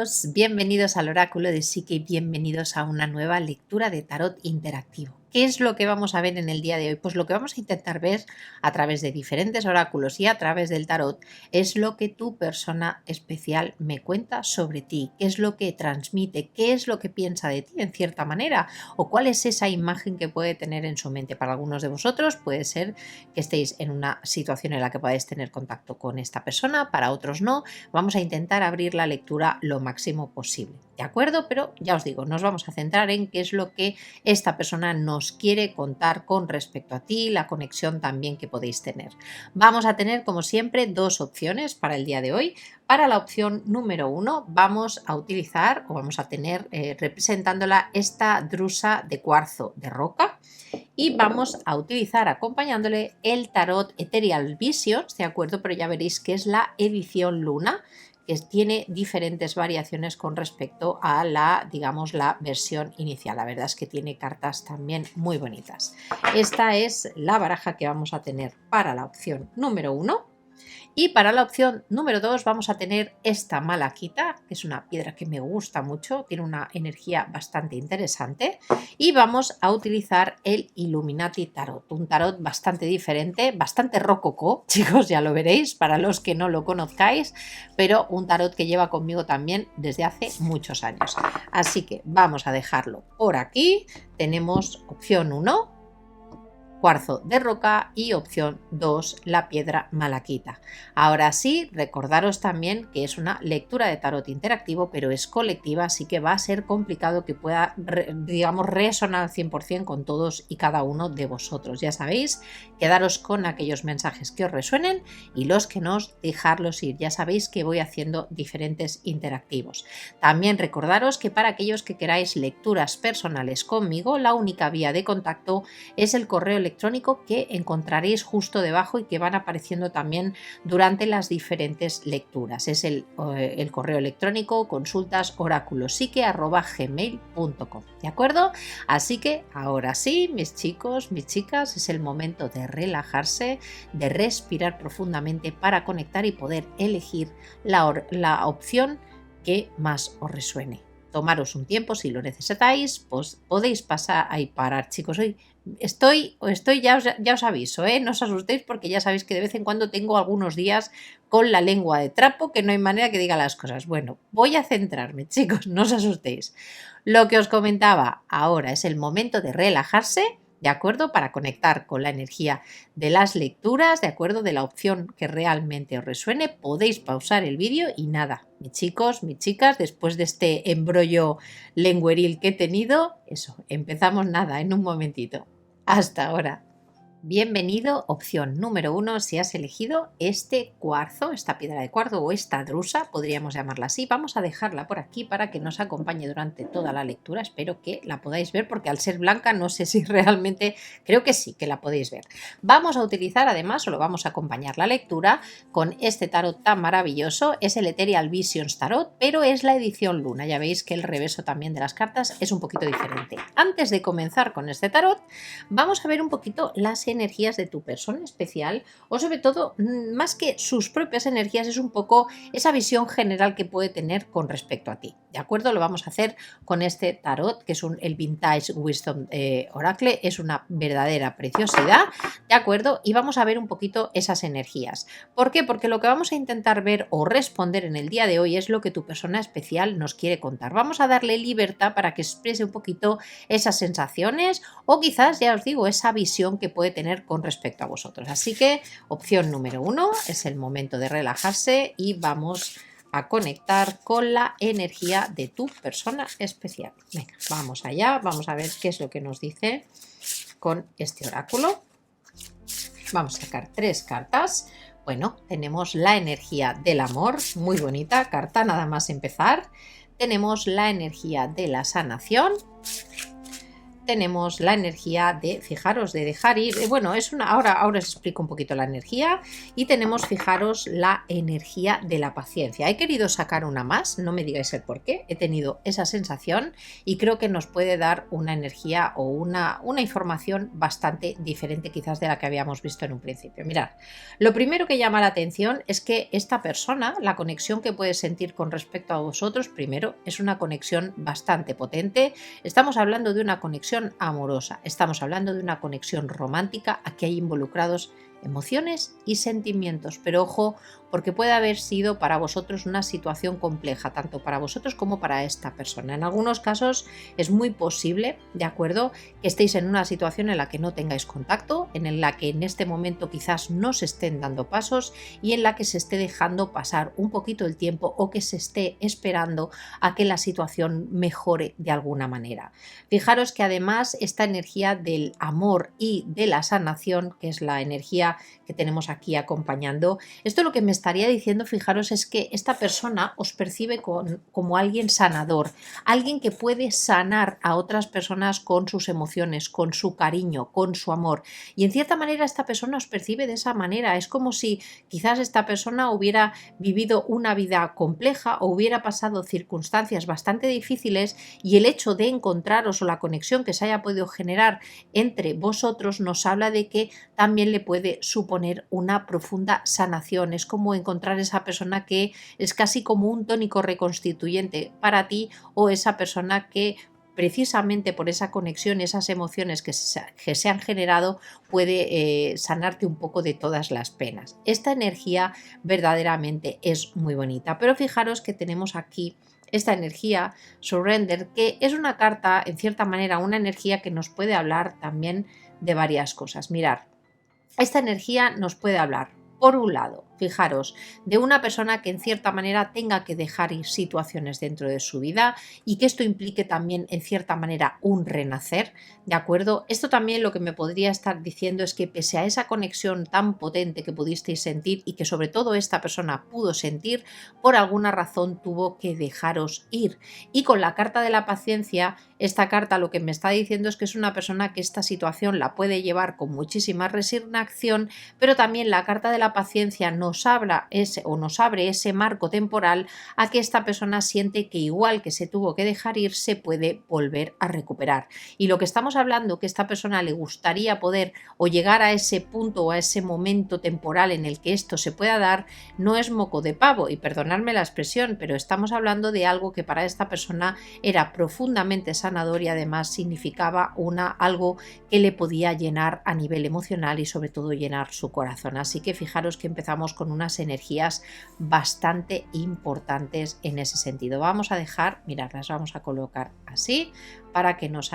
chicos, bienvenidos al oráculo de Psique y bienvenidos a una nueva lectura de tarot interactivo. ¿Qué es lo que vamos a ver en el día de hoy? Pues lo que vamos a intentar ver a través de diferentes oráculos y a través del tarot es lo que tu persona especial me cuenta sobre ti, qué es lo que transmite, qué es lo que piensa de ti en cierta manera o cuál es esa imagen que puede tener en su mente. Para algunos de vosotros puede ser que estéis en una situación en la que podáis tener contacto con esta persona, para otros no. Vamos a intentar abrir la lectura lo máximo posible, ¿de acuerdo? Pero ya os digo, nos vamos a centrar en qué es lo que esta persona nos quiere contar con respecto a ti, la conexión también que podéis tener. Vamos a tener, como siempre, dos opciones para el día de hoy. Para la opción número 1 vamos a utilizar o vamos a tener representándola esta drusa de cuarzo de roca y vamos a utilizar acompañándole el tarot Ethereal Visions, ¿de acuerdo? Pero ya veréis que es la edición luna, que tiene diferentes variaciones con respecto a la, digamos, la versión inicial. La verdad es que tiene cartas también muy bonitas. Esta es la baraja que vamos a tener para la opción número 1. Y para la opción número 2 vamos a tener esta malaquita, que es una piedra que me gusta mucho, tiene una energía bastante interesante. Y vamos a utilizar el Illuminati Tarot, un tarot bastante diferente, bastante rococó, chicos, ya lo veréis, para los que no lo conozcáis, pero un tarot que lleva conmigo también desde hace muchos años. Así que vamos a dejarlo por aquí. Tenemos opción 1. Cuarzo de roca y opción 2, la piedra malaquita. Ahora sí, recordaros también que es una lectura de tarot interactivo, pero es colectiva, así que va a ser complicado que pueda, digamos, resonar al 100% con todos y cada uno de vosotros. Ya sabéis, quedaros con aquellos mensajes que os resuenen y los que no, dejarlos ir. Ya sabéis que voy haciendo diferentes interactivos. También recordaros que para aquellos que queráis lecturas personales conmigo, la única vía de contacto es el correo electrónico que encontraréis justo debajo y que van apareciendo también durante las diferentes lecturas. Es el correo electrónico consultasoraculopsique@gmail.com, ¿de acuerdo? Así que ahora sí, mis chicos, mis chicas, es el momento de relajarse, de respirar profundamente para conectar y poder elegir la opción que más os resuene. Tomaros un tiempo si lo necesitáis, pues podéis pasar ahí parar, chicos. Hoy estoy ya os aviso, no os asustéis porque ya sabéis que de vez en cuando tengo algunos días con la lengua de trapo que no hay manera que diga las cosas. Bueno, voy a centrarme, chicos, no os asustéis. Lo que os comentaba ahora es el momento de relajarse, ¿de acuerdo? Para conectar con la energía de las lecturas, ¿de acuerdo? De la opción que realmente os resuene. Podéis pausar el vídeo y nada, mis chicos, mis chicas, después de este embrollo lengueril que he tenido, eso, empezamos nada, en un momentito. Hasta ahora. Bienvenido, opción número 1, si has elegido este cuarzo, esta piedra de cuarzo o esta drusa, podríamos llamarla así. Vamos a dejarla por aquí para que nos acompañe durante toda la lectura. Espero que la podáis ver porque al ser blanca no sé si realmente, creo que sí, que la podéis ver. Vamos a utilizar además, o lo vamos a acompañar la lectura con este tarot tan maravilloso. Es el Ethereal Visions Tarot, pero es la edición luna. Ya veis que el reverso también de las cartas es un poquito diferente. Antes de comenzar con este tarot, vamos a ver un poquito las energías de tu persona especial, o sobre todo, más que sus propias energías, es un poco esa visión general que puede tener con respecto a ti, ¿de acuerdo? Lo vamos a hacer con este tarot, que es el Vintage Wisdom Oracle, es una verdadera preciosidad, ¿de acuerdo? Y vamos a ver un poquito esas energías. ¿Por qué? Porque lo que vamos a intentar ver o responder en el día de hoy es lo que tu persona especial nos quiere contar. Vamos a darle libertad para que exprese un poquito esas sensaciones o quizás, ya os digo, esa visión que puede tener con respecto a vosotros. Así que opción número 1 es el momento de relajarse y vamos a conectar con la energía de tu persona especial. Venga, vamos allá, vamos a ver qué es lo que nos dice con este oráculo. Vamos a sacar 3 cartas. Bueno, tenemos la energía del amor, muy bonita carta, nada más empezar. Tenemos la energía de la sanación. tenemos la energía de, fijaros, de dejar ir. Bueno, ahora os explico un poquito la energía. Y tenemos, fijaros, la energía de la paciencia. He querido sacar una más, no me digáis el por qué. He tenido esa sensación y creo que nos puede dar una energía o una información bastante diferente quizás de la que habíamos visto en un principio. Mirad, lo primero que llama la atención es que esta persona, la conexión que puede sentir con respecto a vosotros, primero, es una conexión bastante potente. Estamos hablando de una conexión amorosa, estamos hablando de una conexión romántica. Aquí hay involucrados emociones y sentimientos, pero ojo, porque puede haber sido para vosotros una situación compleja, tanto para vosotros como para esta persona. En algunos casos es muy posible, ¿de acuerdo?, que estéis en una situación en la que no tengáis contacto, en la que en este momento quizás no se estén dando pasos y en la que se esté dejando pasar un poquito el tiempo o que se esté esperando a que la situación mejore de alguna manera. Fijaros que además esta energía del amor y de la sanación, que es la energía que tenemos aquí acompañando, esto lo que me estaría diciendo, fijaros, es que esta persona os percibe como alguien sanador, alguien que puede sanar a otras personas con sus emociones, con su cariño, con su amor, y en cierta manera esta persona os percibe de esa manera. Es como si quizás esta persona hubiera vivido una vida compleja o hubiera pasado circunstancias bastante difíciles, y el hecho de encontraros o la conexión que se haya podido generar entre vosotros nos habla de que también le puede suponer una profunda sanación. Es como encontrar esa persona que es casi como un tónico reconstituyente para ti, o esa persona que precisamente por esa conexión, esas emociones que se han generado, puede sanarte un poco de todas las penas. Esta energía verdaderamente es muy bonita, pero fijaros que tenemos aquí esta energía Surrender, que es una carta, en cierta manera, una energía que nos puede hablar también de varias cosas. Mirad, esta energía nos puede hablar, por un lado, fijaros, de una persona que en cierta manera tenga que dejar ir situaciones dentro de su vida y que esto implique también en cierta manera un renacer, ¿de acuerdo? Esto también lo que me podría estar diciendo es que pese a esa conexión tan potente que pudisteis sentir y que sobre todo esta persona pudo sentir, por alguna razón tuvo que dejaros ir. Y con la carta de la paciencia, esta carta lo que me está diciendo es que es una persona que esta situación la puede llevar con muchísima resignación, pero también la carta de la paciencia nos abre ese marco temporal a que esta persona siente que igual que se tuvo que dejar ir, se puede volver a recuperar. Y lo que estamos hablando, que esta persona le gustaría poder o llegar a ese punto o a ese momento temporal en el que esto se pueda dar, no es moco de pavo, y perdonadme la expresión, pero estamos hablando de algo que para esta persona era profundamente sanador y además significaba algo que le podía llenar a nivel emocional y sobre todo llenar su corazón. Así que fijaros que empezamos con unas energías bastante importantes en ese sentido. Vamos a dejar, mirad, las vamos a colocar así para que nos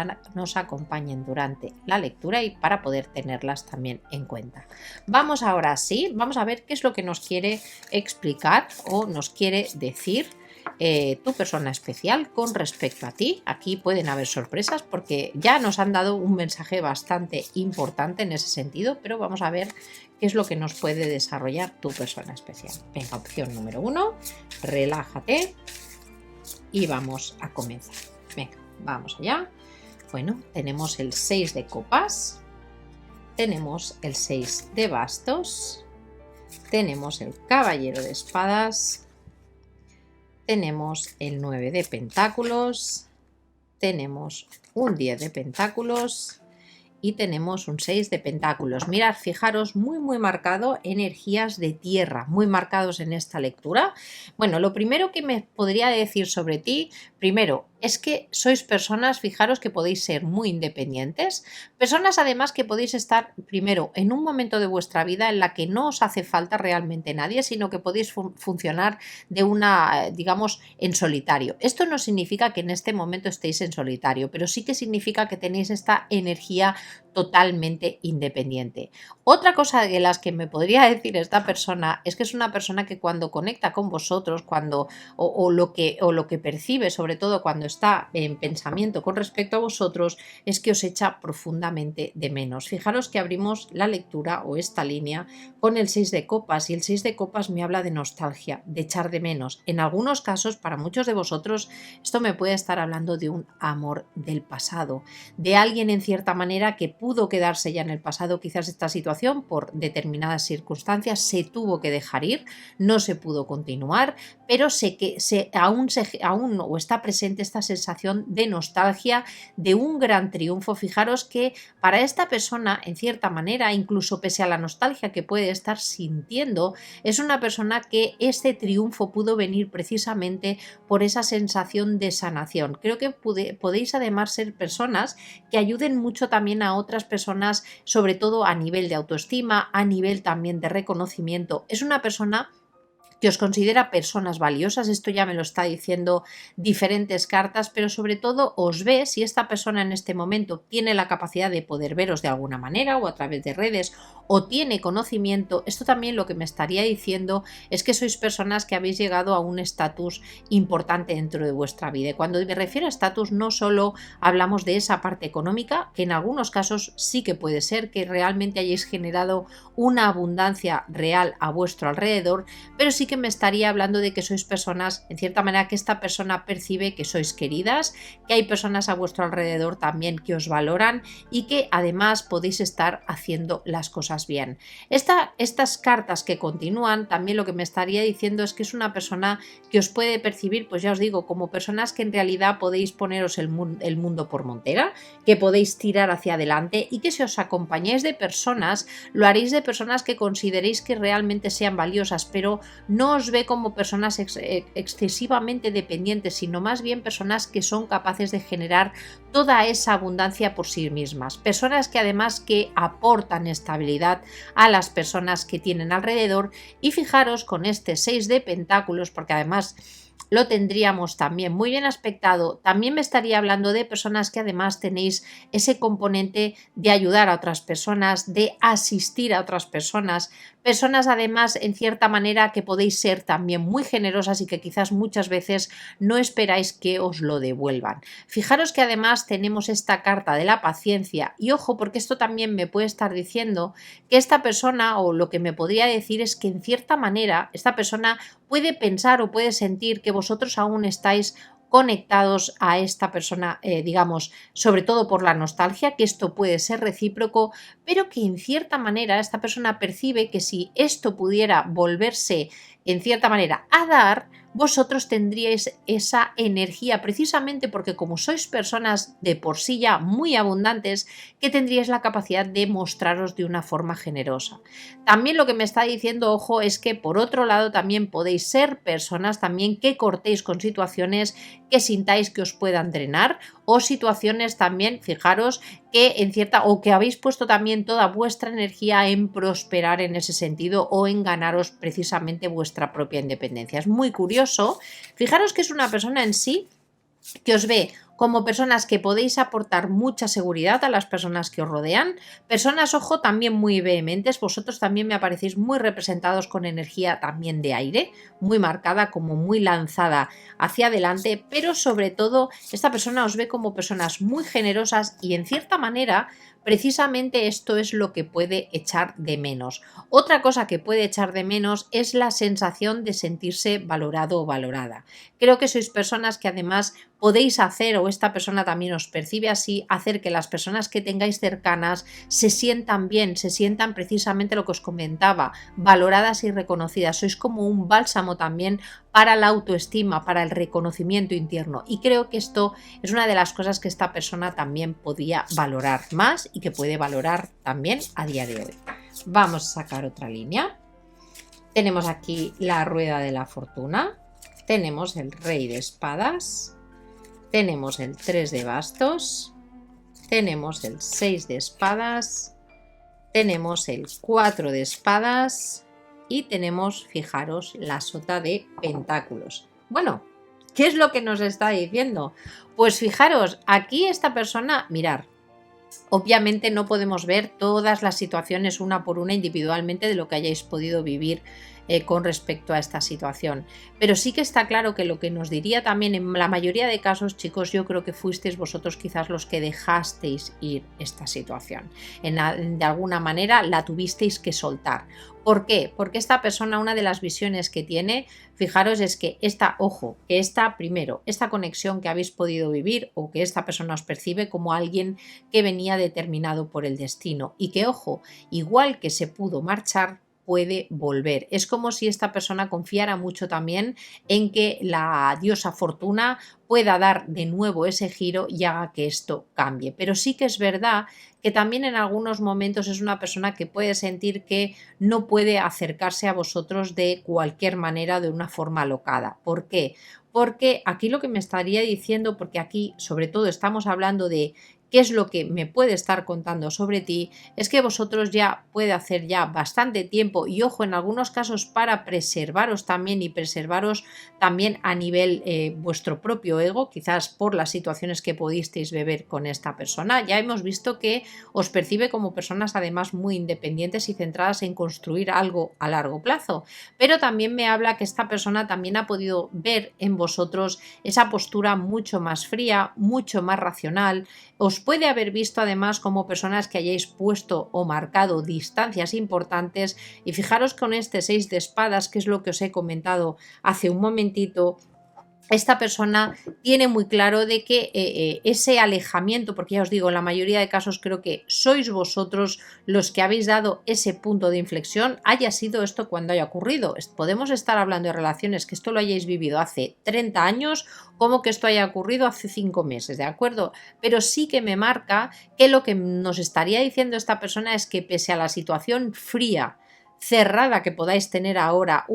acompañen durante la lectura y para poder tenerlas también en cuenta. Vamos ahora sí, vamos a ver qué es lo que nos quiere explicar o nos quiere decir tu persona especial con respecto a ti. Aquí pueden haber sorpresas porque ya nos han dado un mensaje bastante importante en ese sentido, pero vamos a ver qué es lo que nos puede desarrollar tu persona especial. Venga, opción número 1, relájate y vamos a comenzar. Venga, vamos allá. Bueno, tenemos el 6 de copas, tenemos el 6 de bastos, tenemos el caballero de espadas, tenemos el 9 de pentáculos, tenemos un 10 de pentáculos y tenemos un 6 de pentáculos. Mirad, fijaros, muy marcado, energías de tierra, muy marcados en esta lectura. Bueno, lo primero que me podría decir sobre ti, primero, es que sois personas, fijaros, que podéis ser muy independientes, personas además que podéis estar primero en un momento de vuestra vida en la que no os hace falta realmente nadie, sino que podéis funcionar de digamos, en solitario. Esto no significa que en este momento estéis en solitario, pero sí que significa que tenéis esta energía totalmente independiente. Otra cosa de las que me podría decir esta persona es que es una persona que cuando conecta con vosotros, o lo que percibe, sobre todo cuando está en pensamiento con respecto a vosotros, es que os echa profundamente de menos. Fijaros que abrimos la lectura o esta línea con el 6 de copas, y el 6 de copas me habla de nostalgia, de echar de menos. En algunos casos, para muchos de vosotros, esto me puede estar hablando de un amor del pasado, de alguien en cierta manera que pudo quedarse ya en el pasado. Quizás esta situación por determinadas circunstancias se tuvo que dejar ir, no se pudo continuar, pero sé que aún o está presente esta sensación de nostalgia de un gran triunfo. Fijaros que para esta persona, en cierta manera, incluso pese a la nostalgia que puede estar sintiendo, es una persona que este triunfo pudo venir precisamente por esa sensación de sanación. Creo que podéis además ser personas que ayuden mucho también a otras personas, sobre todo a nivel de autoestima, a nivel también de reconocimiento. Es una persona que os considera personas valiosas, esto ya me lo está diciendo diferentes cartas, pero sobre todo os ve, si esta persona en este momento tiene la capacidad de poder veros de alguna manera o a través de redes o tiene conocimiento, esto también lo que me estaría diciendo es que sois personas que habéis llegado a un estatus importante dentro de vuestra vida. Y cuando me refiero a estatus, no solo hablamos de esa parte económica, que en algunos casos sí que puede ser que realmente hayáis generado una abundancia real a vuestro alrededor, pero sí que me estaría hablando de que sois personas, en cierta manera, que esta persona percibe que sois queridas, que hay personas a vuestro alrededor también que os valoran y que además podéis estar haciendo las cosas bien. Estas cartas que continúan, también lo que me estaría diciendo es que es una persona que os puede percibir, pues ya os digo, como personas que en realidad podéis poneros el mundo por montera, que podéis tirar hacia adelante y que si os acompañáis de personas, lo haréis de personas que consideréis que realmente sean valiosas, pero no os ve como personas excesivamente dependientes, sino más bien personas que son capaces de generar toda esa abundancia por sí mismas. Personas que además que aportan estabilidad a las personas que tienen alrededor. Y fijaros con este 6 de pentáculos, porque además lo tendríamos también muy bien aspectado, también me estaría hablando de personas que además tenéis ese componente de ayudar a otras personas, de asistir a otras personas, personas además en cierta manera que podéis ser también muy generosas y que quizás muchas veces no esperáis que os lo devuelvan. Fijaros que además tenemos esta carta de la paciencia y ojo, porque esto también me puede estar diciendo que esta persona, o lo que me podría decir es que en cierta manera esta persona puede pensar o puede sentir que vosotros aún estáis conectados a esta persona, digamos, sobre todo por la nostalgia, que esto puede ser recíproco, pero que en cierta manera esta persona percibe que si esto pudiera volverse en cierta manera a dar, vosotros tendríais esa energía precisamente porque como sois personas de por sí ya muy abundantes, que tendríais la capacidad de mostraros de una forma generosa. También lo que me está diciendo, ojo, es que por otro lado también podéis ser personas también que cortéis con situaciones que sintáis que os puedan drenar o situaciones también, fijaros, que en cierta o que habéis puesto también toda vuestra energía en prosperar en ese sentido o en ganaros precisamente vuestra propia independencia. Es muy curioso. Fijaros que es una persona en sí que os ve como personas que podéis aportar mucha seguridad a las personas que os rodean, personas, ojo, también muy vehementes, vosotros también me aparecéis muy representados con energía también de aire, muy marcada, como muy lanzada hacia adelante, pero sobre todo esta persona os ve como personas muy generosas y en cierta manera precisamente esto es lo que puede echar de menos. Otra cosa que puede echar de menos es la sensación de sentirse valorado o valorada. Creo que sois personas que además podéis hacer, o esta persona también os percibe así, hacer que las personas que tengáis cercanas se sientan bien, se sientan precisamente lo que os comentaba, valoradas y reconocidas. Sois como un bálsamo también para la autoestima, para el reconocimiento interno. Y creo que esto es una de las cosas que esta persona también podía valorar más y que puede valorar también a día de hoy. Vamos a sacar otra línea. Tenemos aquí la rueda de la fortuna. Tenemos el rey de espadas. Tenemos el 3 de bastos. Tenemos el 6 de espadas. Tenemos el 4 de espadas. Y tenemos, fijaros, la sota de pentáculos. Bueno, ¿qué es lo que nos está diciendo? Pues fijaros, aquí esta persona, mirar, Obviamente no podemos ver todas las situaciones una por una individualmente de lo que hayáis podido vivir con respecto a esta situación. Pero sí que está claro que lo que nos diría también en la mayoría de casos, chicos, yo creo que fuisteis vosotros quizás los que dejasteis ir esta situación. De alguna manera la tuvisteis que soltar. ¿Por qué? Porque esta persona, una de las visiones que tiene, fijaros, es que primero, esta conexión que habéis podido vivir o que esta persona os percibe como alguien que venía determinado por el destino y que, ojo, igual que se pudo marchar, puede volver. Es como si esta persona confiara mucho también en que la diosa Fortuna pueda dar de nuevo ese giro y haga que esto cambie. Pero sí que es verdad que también en algunos momentos es una persona que puede sentir que no puede acercarse a vosotros de cualquier manera, de una forma alocada. ¿Por qué? Porque aquí lo que me estaría diciendo, porque aquí sobre todo estamos hablando de qué es lo que me puede estar contando sobre ti, es que vosotros ya puede hacer ya bastante tiempo y ojo, en algunos casos para preservaros también y preservaros también a nivel vuestro propio ego, quizás por las situaciones que pudisteis beber con esta persona. Ya hemos visto que os percibe como personas además muy independientes y centradas en construir algo a largo plazo, pero también me habla que esta persona también ha podido ver en vosotros esa postura mucho más fría, mucho más racional. Os puede haber visto además como personas que hayáis puesto o marcado distancias importantes y fijaros con este 6 de espadas, que es lo que os he comentado hace un momentito. Esta persona tiene muy claro de que ese alejamiento, porque ya os digo, en la mayoría de casos creo que sois vosotros los que habéis dado ese punto de inflexión, haya sido esto cuando haya ocurrido. Podemos estar hablando de relaciones que esto lo hayáis vivido hace 30 años, como que esto haya ocurrido hace 5 meses, ¿de acuerdo? Pero sí que me marca que lo que nos estaría diciendo esta persona es que pese a la situación fría, cerrada que podáis tener ahora,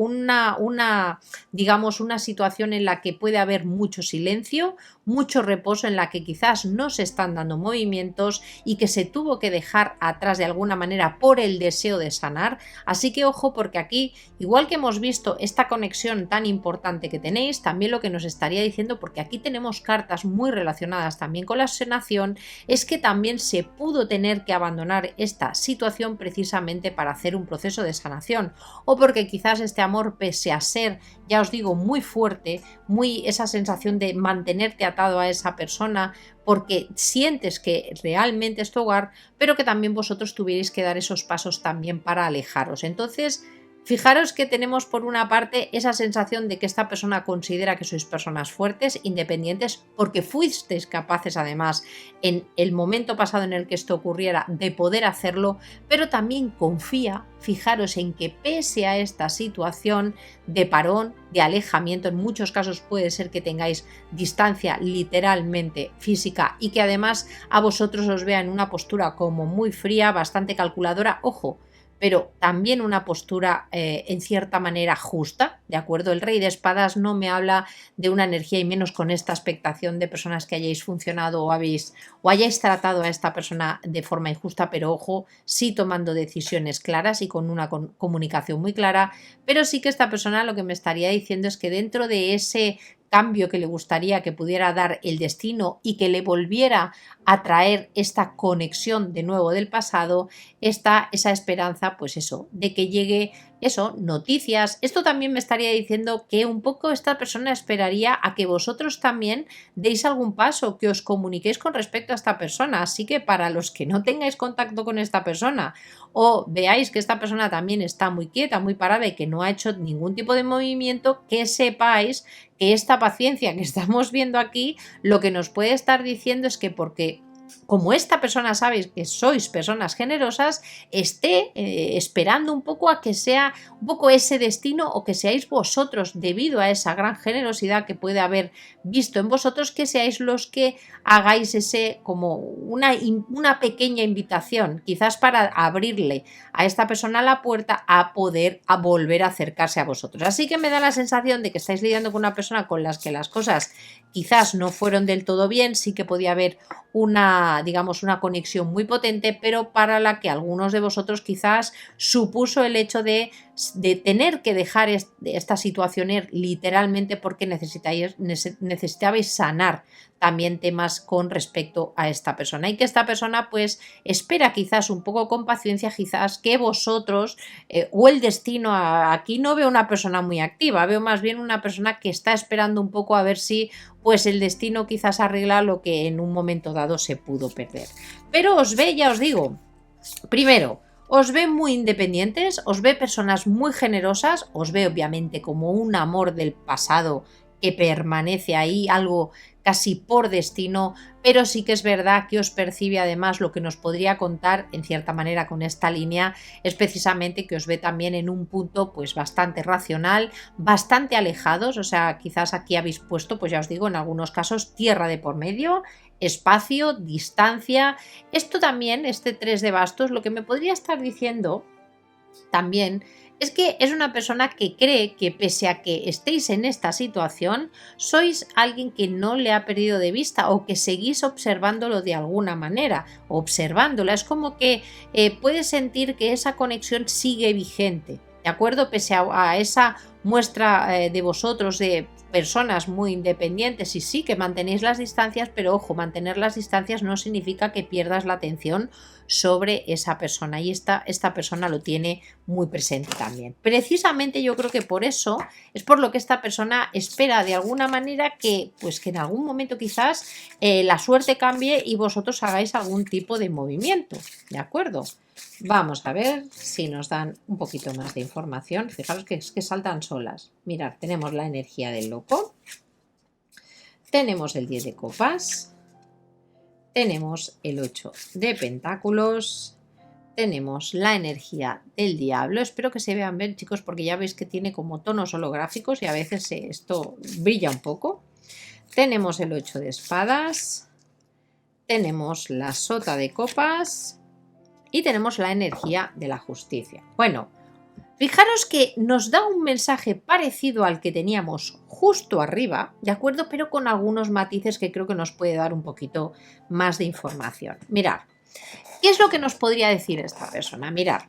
digamos, una situación en la que puede haber mucho silencio, mucho reposo, en la que quizás no se están dando movimientos y que se tuvo que dejar atrás de alguna manera por el deseo de sanar. Así que ojo, porque aquí, igual que hemos visto esta conexión tan importante que tenéis, también lo que nos estaría diciendo, porque aquí tenemos cartas muy relacionadas también con la sanación, es que también se pudo tener que abandonar esta situación precisamente para hacer un proceso de sanación, o porque quizás este amor, pese a ser, ya os digo, muy fuerte, muy esa sensación de mantenerte atado a esa persona porque sientes que realmente es tu hogar, pero que también vosotros tuvierais que dar esos pasos también para alejaros. Entonces, fijaros que tenemos por una parte esa sensación de que esta persona considera que sois personas fuertes, independientes, porque fuisteis capaces además en el momento pasado en el que esto ocurriera de poder hacerlo, pero también confía, fijaros en que pese a esta situación de parón, de alejamiento, en muchos casos puede ser que tengáis distancia literalmente física y que además a vosotros os vea en una postura como muy fría, bastante calculadora, ojo, pero también una postura en cierta manera justa, ¿de acuerdo? El rey de espadas no me habla de una energía y menos con esta expectación de personas que hayáis funcionado o hayáis tratado a esta persona de forma injusta, pero ojo, sí tomando decisiones claras y con una comunicación muy clara, pero sí que esta persona lo que me estaría diciendo es que dentro de ese cambio que le gustaría que pudiera dar el destino y que le volviera a traer esta conexión de nuevo del pasado, está esa esperanza, pues eso, de que llegue eso, noticias. Esto también me estaría diciendo que un poco esta persona esperaría a que vosotros también deis algún paso, que os comuniquéis con respecto a esta persona. Así que para los que no tengáis contacto con esta persona o veáis que esta persona también está muy quieta, muy parada y que no ha hecho ningún tipo de movimiento, que sepáis que esta paciencia que estamos viendo aquí lo que nos puede estar diciendo es que porque como esta persona sabéis que sois personas generosas, esté esperando un poco a que sea un poco ese destino o que seáis vosotros, debido a esa gran generosidad que puede haber visto en vosotros, que seáis los que hagáis ese como una pequeña invitación, quizás para abrirle a esta persona la puerta a poder a volver a acercarse a vosotros. Así que me da la sensación de que estáis lidiando con una persona con las que las cosas quizás no fueron del todo bien, sí que podía haber digamos, una conexión muy potente, pero para la que algunos de vosotros quizás supuso el hecho de tener que dejar esta situación literalmente porque necesitabais sanar también temas con respecto a esta persona y que esta persona pues espera quizás un poco con paciencia, quizás que vosotros o el destino, aquí no veo una persona muy activa, veo más bien una persona que está esperando un poco a ver si pues el destino quizás arregla lo que en un momento dado se pudo perder. Pero os ve, ya os digo, primero, os ve muy independientes, os ve personas muy generosas, os ve obviamente como un amor del pasado que permanece ahí, algo casi por destino, pero sí que es verdad que os percibe además lo que nos podría contar en cierta manera con esta línea, es precisamente que os ve también en un punto pues bastante racional, bastante alejados, o sea, quizás aquí habéis puesto, pues ya os digo, en algunos casos tierra de por medio, espacio, distancia. Esto también, este 3 de bastos, lo que me podría estar diciendo también es que es una persona que cree que pese a que estéis en esta situación, sois alguien que no le ha perdido de vista o que seguís observándolo de alguna manera, observándola. Es como que puede sentir que esa conexión sigue vigente, ¿de acuerdo? Pese a esa muestra de vosotros de personas muy independientes y sí que mantenéis las distancias, pero ojo, mantener las distancias no significa que pierdas la atención sobre esa persona y esta persona lo tiene muy presente también. Precisamente yo creo que por eso es por lo que esta persona espera de alguna manera que pues que en algún momento quizás la suerte cambie y vosotros hagáis algún tipo de movimiento, ¿de acuerdo? Vamos a ver si nos dan un poquito más de información. Fijaros que es que saltan solas. Mirad, tenemos la energía del loco, tenemos el 10 de copas, tenemos el 8 de pentáculos, tenemos la energía del diablo. Espero que se vean bien, chicos, porque ya veis que tiene como tonos holográficos y a veces esto brilla un poco. Tenemos el 8 de espadas, tenemos la sota de copas y tenemos la energía de la justicia. Bueno, fijaros que nos da un mensaje parecido al que teníamos justo arriba, ¿de acuerdo? Pero con algunos matices que creo que nos puede dar un poquito más de información. Mirad, ¿qué es lo que nos podría decir esta persona? Mirad,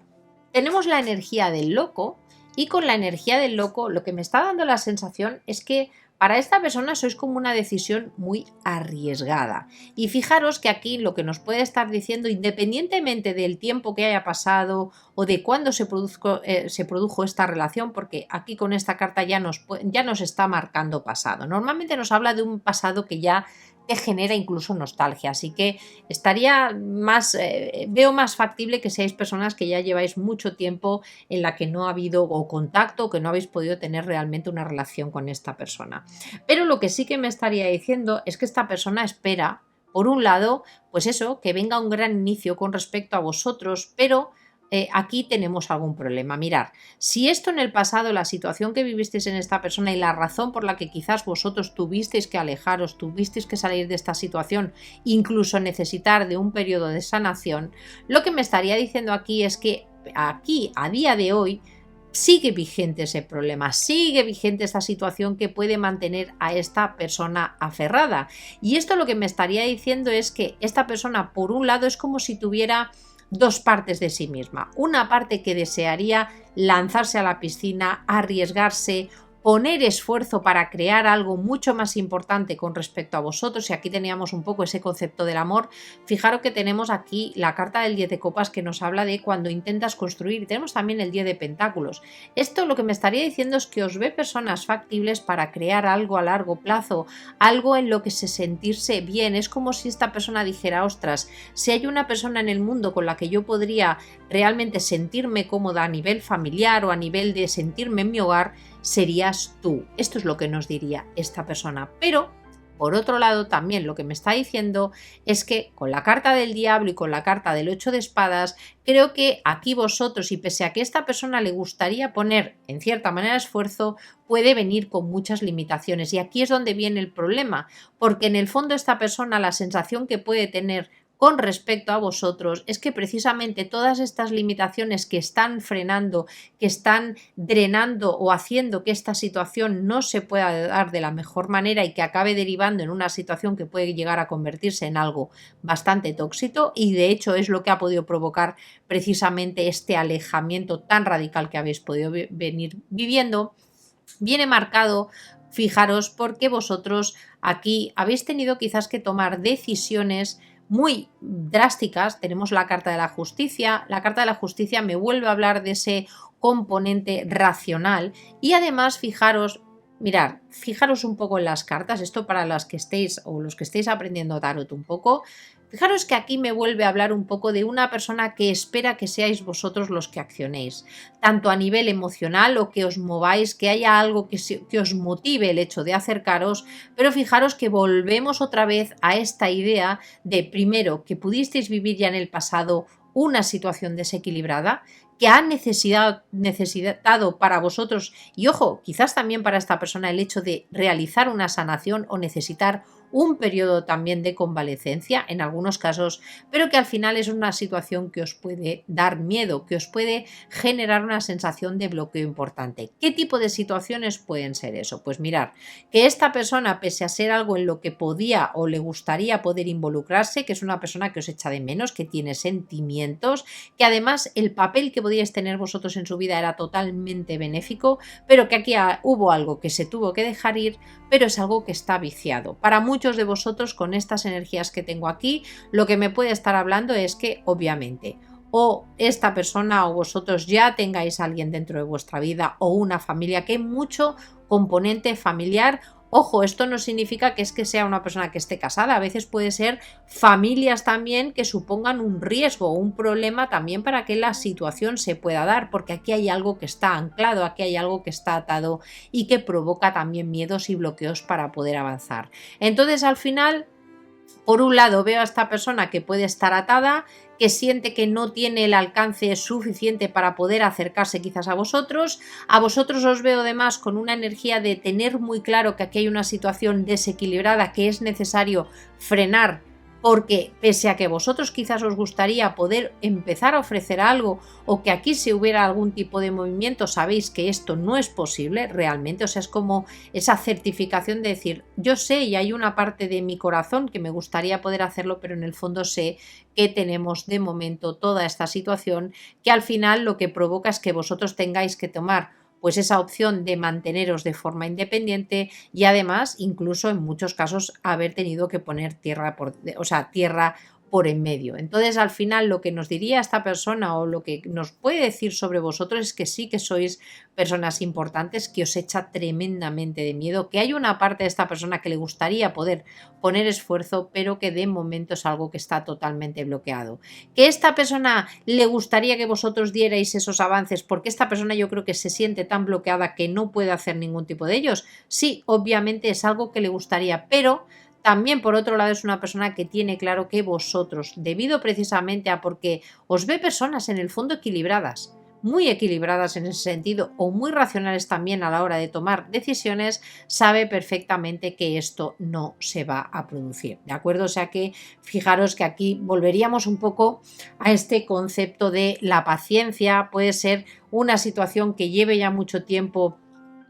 tenemos la energía del loco y con la energía del loco lo que me está dando la sensación es que para esta persona sois como una decisión muy arriesgada. Y fijaros que aquí lo que nos puede estar diciendo, independientemente del tiempo que haya pasado o de cuándo se produjo esta relación, porque aquí con esta carta ya nos está marcando pasado. Normalmente nos habla de un pasado que ya te genera incluso nostalgia, así que estaría más, veo más factible que seáis personas que ya lleváis mucho tiempo en la que no ha habido o contacto o que no habéis podido tener realmente una relación con esta persona. Pero lo que sí que me estaría diciendo es que esta persona espera, por un lado, pues eso, que venga un gran inicio con respecto a vosotros, pero aquí tenemos algún problema. Mirad, si esto en el pasado, la situación que vivisteis en esta persona y la razón por la que quizás vosotros tuvisteis que alejaros, tuvisteis que salir de esta situación, incluso necesitar de un periodo de sanación, lo que me estaría diciendo aquí es que aquí, a día de hoy, sigue vigente ese problema, sigue vigente esta situación que puede mantener a esta persona aferrada. Y esto lo que me estaría diciendo es que esta persona, por un lado, es como si tuviera dos partes de sí misma. Una parte que desearía lanzarse a la piscina, arriesgarse, poner esfuerzo para crear algo mucho más importante con respecto a vosotros, y aquí teníamos un poco ese concepto del amor. Fijaros que tenemos aquí la carta del 10 de copas que nos habla de cuando intentas construir, y tenemos también el 10 de pentáculos. Esto lo que me estaría diciendo es que os ve personas factibles para crear algo a largo plazo, algo en lo que se sentirse bien. Es como si esta persona dijera, ostras, si hay una persona en el mundo con la que yo podría realmente sentirme cómoda a nivel familiar o a nivel de sentirme en mi hogar, serías tú. Esto es lo que nos diría esta persona. Pero, por otro lado, también lo que me está diciendo es que con la carta del diablo y con la carta del 8 de espadas, creo que aquí vosotros, y pese a que esta persona le gustaría poner en cierta manera esfuerzo, puede venir con muchas limitaciones. Y aquí es donde viene el problema, porque en el fondo esta persona, la sensación que puede tener con respecto a vosotros es que precisamente todas estas limitaciones que están frenando, que están drenando o haciendo que esta situación no se pueda dar de la mejor manera y que acabe derivando en una situación que puede llegar a convertirse en algo bastante tóxico, y de hecho es lo que ha podido provocar precisamente este alejamiento tan radical que habéis podido venir viviendo, viene marcado fijaros porque vosotros aquí habéis tenido quizás que tomar decisiones muy drásticas. Tenemos la carta de la justicia. La carta de la justicia me vuelve a hablar de ese componente racional y además fijaros, mirad, fijaros un poco en las cartas, esto para las que estéis o los que estéis aprendiendo tarot un poco. Fijaros que aquí me vuelve a hablar un poco de una persona que espera que seáis vosotros los que accionéis, tanto a nivel emocional o que os mováis, que haya algo que os motive el hecho de acercaros, pero fijaros que volvemos otra vez a esta idea de, primero, que pudisteis vivir ya en el pasado una situación desequilibrada, que ha necesitado para vosotros, y ojo, quizás también para esta persona, el hecho de realizar una sanación o necesitar un periodo también de convalecencia en algunos casos, pero que al final es una situación que os puede dar miedo, que os puede generar una sensación de bloqueo importante. ¿Qué tipo de situaciones pueden ser eso? Pues mirar, que esta persona, pese a ser algo en lo que podía o le gustaría poder involucrarse, que es una persona que os echa de menos, que tiene sentimientos, que además el papel que podíais tener vosotros en su vida era totalmente benéfico, pero que aquí hubo algo que se tuvo que dejar ir, pero es algo que está viciado. Para muchos de vosotros, con estas energías que tengo aquí, lo que me puede estar hablando es que obviamente o esta persona o vosotros ya tengáis a alguien dentro de vuestra vida o una familia, que hay mucho componente familiar. Ojo, esto no significa que es que sea una persona que esté casada, a veces puede ser familias también que supongan un riesgo o un problema también para que la situación se pueda dar, porque aquí hay algo que está anclado, aquí hay algo que está atado y que provoca también miedos y bloqueos para poder avanzar. Entonces, al final, por un lado veo a esta persona que puede estar atada, que siente que no tiene el alcance suficiente para poder acercarse quizás a vosotros os veo además con una energía de tener muy claro que aquí hay una situación desequilibrada que es necesario frenar, porque pese a que vosotros quizás os gustaría poder empezar a ofrecer algo o que aquí si hubiera algún tipo de movimiento, sabéis que esto no es posible realmente, o sea, es como esa certificación de decir, yo sé y hay una parte de mi corazón que me gustaría poder hacerlo, pero en el fondo sé que tenemos de momento toda esta situación que al final lo que provoca es que vosotros tengáis que tomar pues esa opción de manteneros de forma independiente y además incluso en muchos casos haber tenido que poner tierra por en medio. Entonces, al final, lo que nos diría esta persona o lo que nos puede decir sobre vosotros es que sí que sois personas importantes, que os echa tremendamente de miedo, que hay una parte de esta persona que le gustaría poder poner esfuerzo, pero que de momento es algo que está totalmente bloqueado. Que esta persona le gustaría que vosotros dierais esos avances, porque esta persona yo creo que se siente tan bloqueada que no puede hacer ningún tipo de ellos. Sí, obviamente es algo que le gustaría, pero también, por otro lado, es una persona que tiene claro que vosotros, debido precisamente a porque os ve personas en el fondo equilibradas, muy equilibradas en ese sentido o muy racionales también a la hora de tomar decisiones, sabe perfectamente que esto no se va a producir, ¿de acuerdo? O sea que fijaros que aquí volveríamos un poco a este concepto de la paciencia. Puede ser una situación que lleve ya mucho tiempo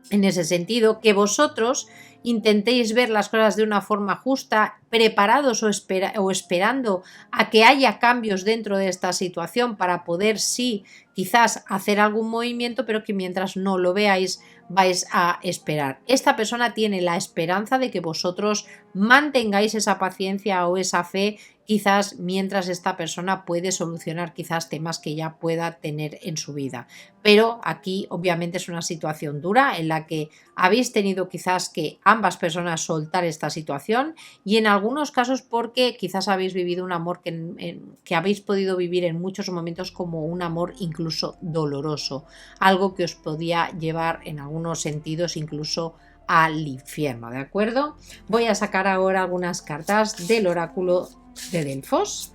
en ese sentido, que vosotros intentéis ver las cosas de una forma justa, preparados o esperando a que haya cambios dentro de esta situación para poder sí quizás hacer algún movimiento, pero que mientras no lo veáis vais a esperar. Esta persona tiene la esperanza de que vosotros mantengáis esa paciencia o esa fe quizás mientras esta persona puede solucionar quizás temas que ya pueda tener en su vida. Pero aquí obviamente es una situación dura en la que habéis tenido quizás que ambas personas soltar esta situación y en algunos casos porque quizás habéis vivido un amor que habéis podido vivir en muchos momentos como un amor incluso doloroso, algo que os podía llevar en algunos sentidos incluso al infierno, ¿de acuerdo? Voy a sacar ahora algunas cartas del oráculo de Delfos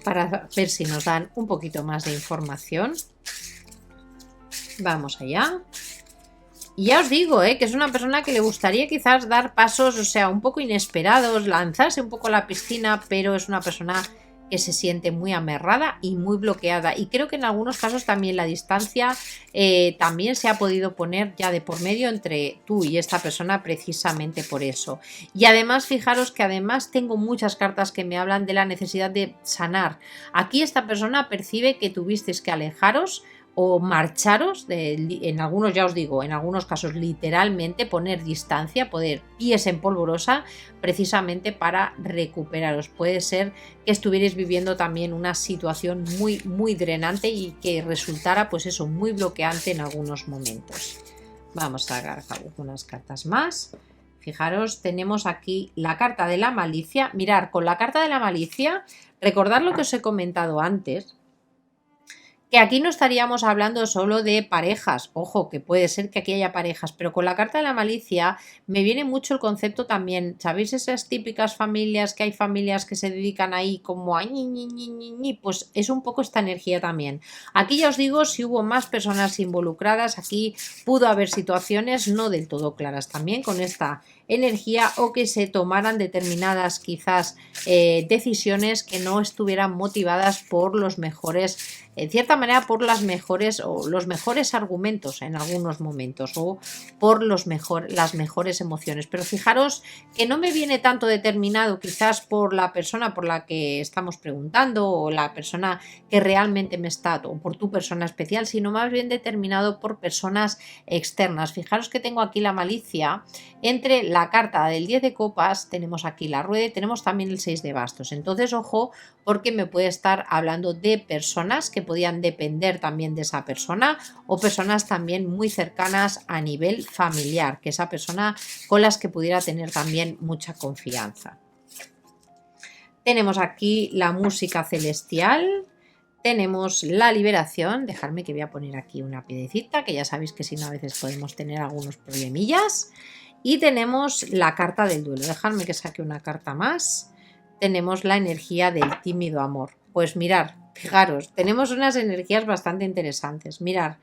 para ver si nos dan un poquito más de información. Vamos allá. Y ya os digo, que es una persona que le gustaría quizás dar pasos, o sea, un poco inesperados, lanzarse un poco a la piscina, pero es una persona que se siente muy amarrada y muy bloqueada. Y creo que en algunos casos también la distancia también se ha podido poner ya de por medio entre tú y esta persona precisamente por eso. Y además, fijaros que además tengo muchas cartas que me hablan de la necesidad de sanar. Aquí esta persona percibe que tuvisteis que alejaros o marcharos, en algunos ya os digo, en algunos casos literalmente poner distancia, poner pies en polvorosa, precisamente para recuperaros. Puede ser que estuvierais viviendo también una situación muy, muy drenante y que resultara pues eso, muy bloqueante en algunos momentos. Vamos a sacar algunas cartas más. Fijaros, tenemos aquí la carta de la malicia. Mirad, con la carta de la malicia, recordad lo que os he comentado antes, que aquí no estaríamos hablando solo de parejas, ojo, que puede ser que aquí haya parejas, pero con la carta de la malicia me viene mucho el concepto también, ¿sabéis esas típicas familias, que hay familias que se dedican ahí como a ñi? Pues es un poco esta energía también. Aquí ya os digo, si hubo más personas involucradas, aquí pudo haber situaciones no del todo claras también con esta energía, o que se tomaran determinadas quizás decisiones que no estuvieran motivadas por los mejores, en cierta manera, por las mejores o los mejores argumentos en algunos momentos, o por las mejores emociones. Pero fijaros que no me viene tanto determinado quizás por la persona por la que estamos preguntando, o la persona que realmente me está, o por tu persona especial, sino más bien determinado por personas externas. Fijaros que tengo aquí la malicia entre la carta del 10 de copas, tenemos aquí la rueda y tenemos también el 6 de bastos. Entonces, ojo, porque me puede estar hablando de personas que podían depender también de esa persona, o personas también muy cercanas a nivel familiar, que esa persona con las que pudiera tener también mucha confianza. Tenemos aquí la música celestial. Tenemos la liberación. Dejadme que voy a poner aquí una piedecita, que ya sabéis que si no a veces podemos tener algunos problemillas. Y tenemos la carta del duelo. Dejadme que saque una carta más. Tenemos la energía del tímido amor. Pues mirar, fijaros, tenemos unas energías bastante interesantes. Mirar,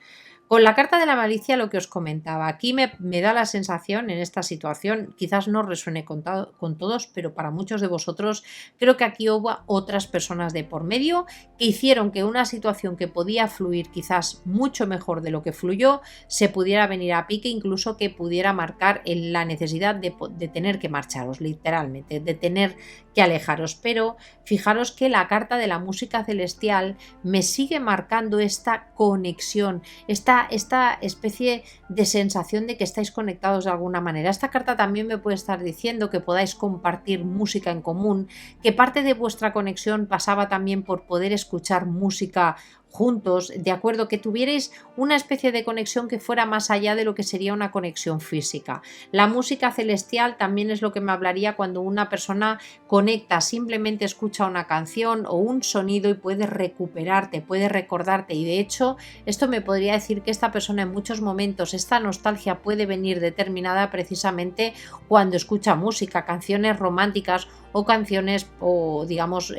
con la carta de la malicia, lo que os comentaba, aquí me da la sensación en esta situación, quizás no resuene con todos, pero para muchos de vosotros creo que aquí hubo otras personas de por medio que hicieron que una situación que podía fluir quizás mucho mejor de lo que fluyó, se pudiera venir a pique, incluso que pudiera marcar en la necesidad de tener que marcharos, literalmente, de tener que alejaros. Pero fijaros que la carta de la música celestial me sigue marcando esta conexión, esta especie de sensación de que estáis conectados de alguna manera. Esta carta también me puede estar diciendo que podáis compartir música en común, que parte de vuestra conexión pasaba también por poder escuchar música juntos, de acuerdo, que tuvierais una especie de conexión que fuera más allá de lo que sería una conexión física. La música celestial también es lo que me hablaría cuando una persona conecta, simplemente escucha una canción o un sonido y puede recuperarte, puede recordarte, y de hecho esto me podría decir que esta persona en muchos momentos, esta nostalgia puede venir determinada precisamente cuando escucha música, canciones románticas o canciones o digamos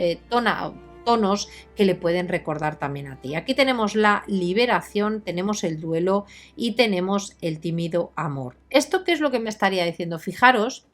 tonos que le pueden recordar también a ti. Aquí tenemos la liberación, tenemos el duelo y tenemos el tímido amor. ¿Esto qué es lo que me estaría diciendo? Fijaros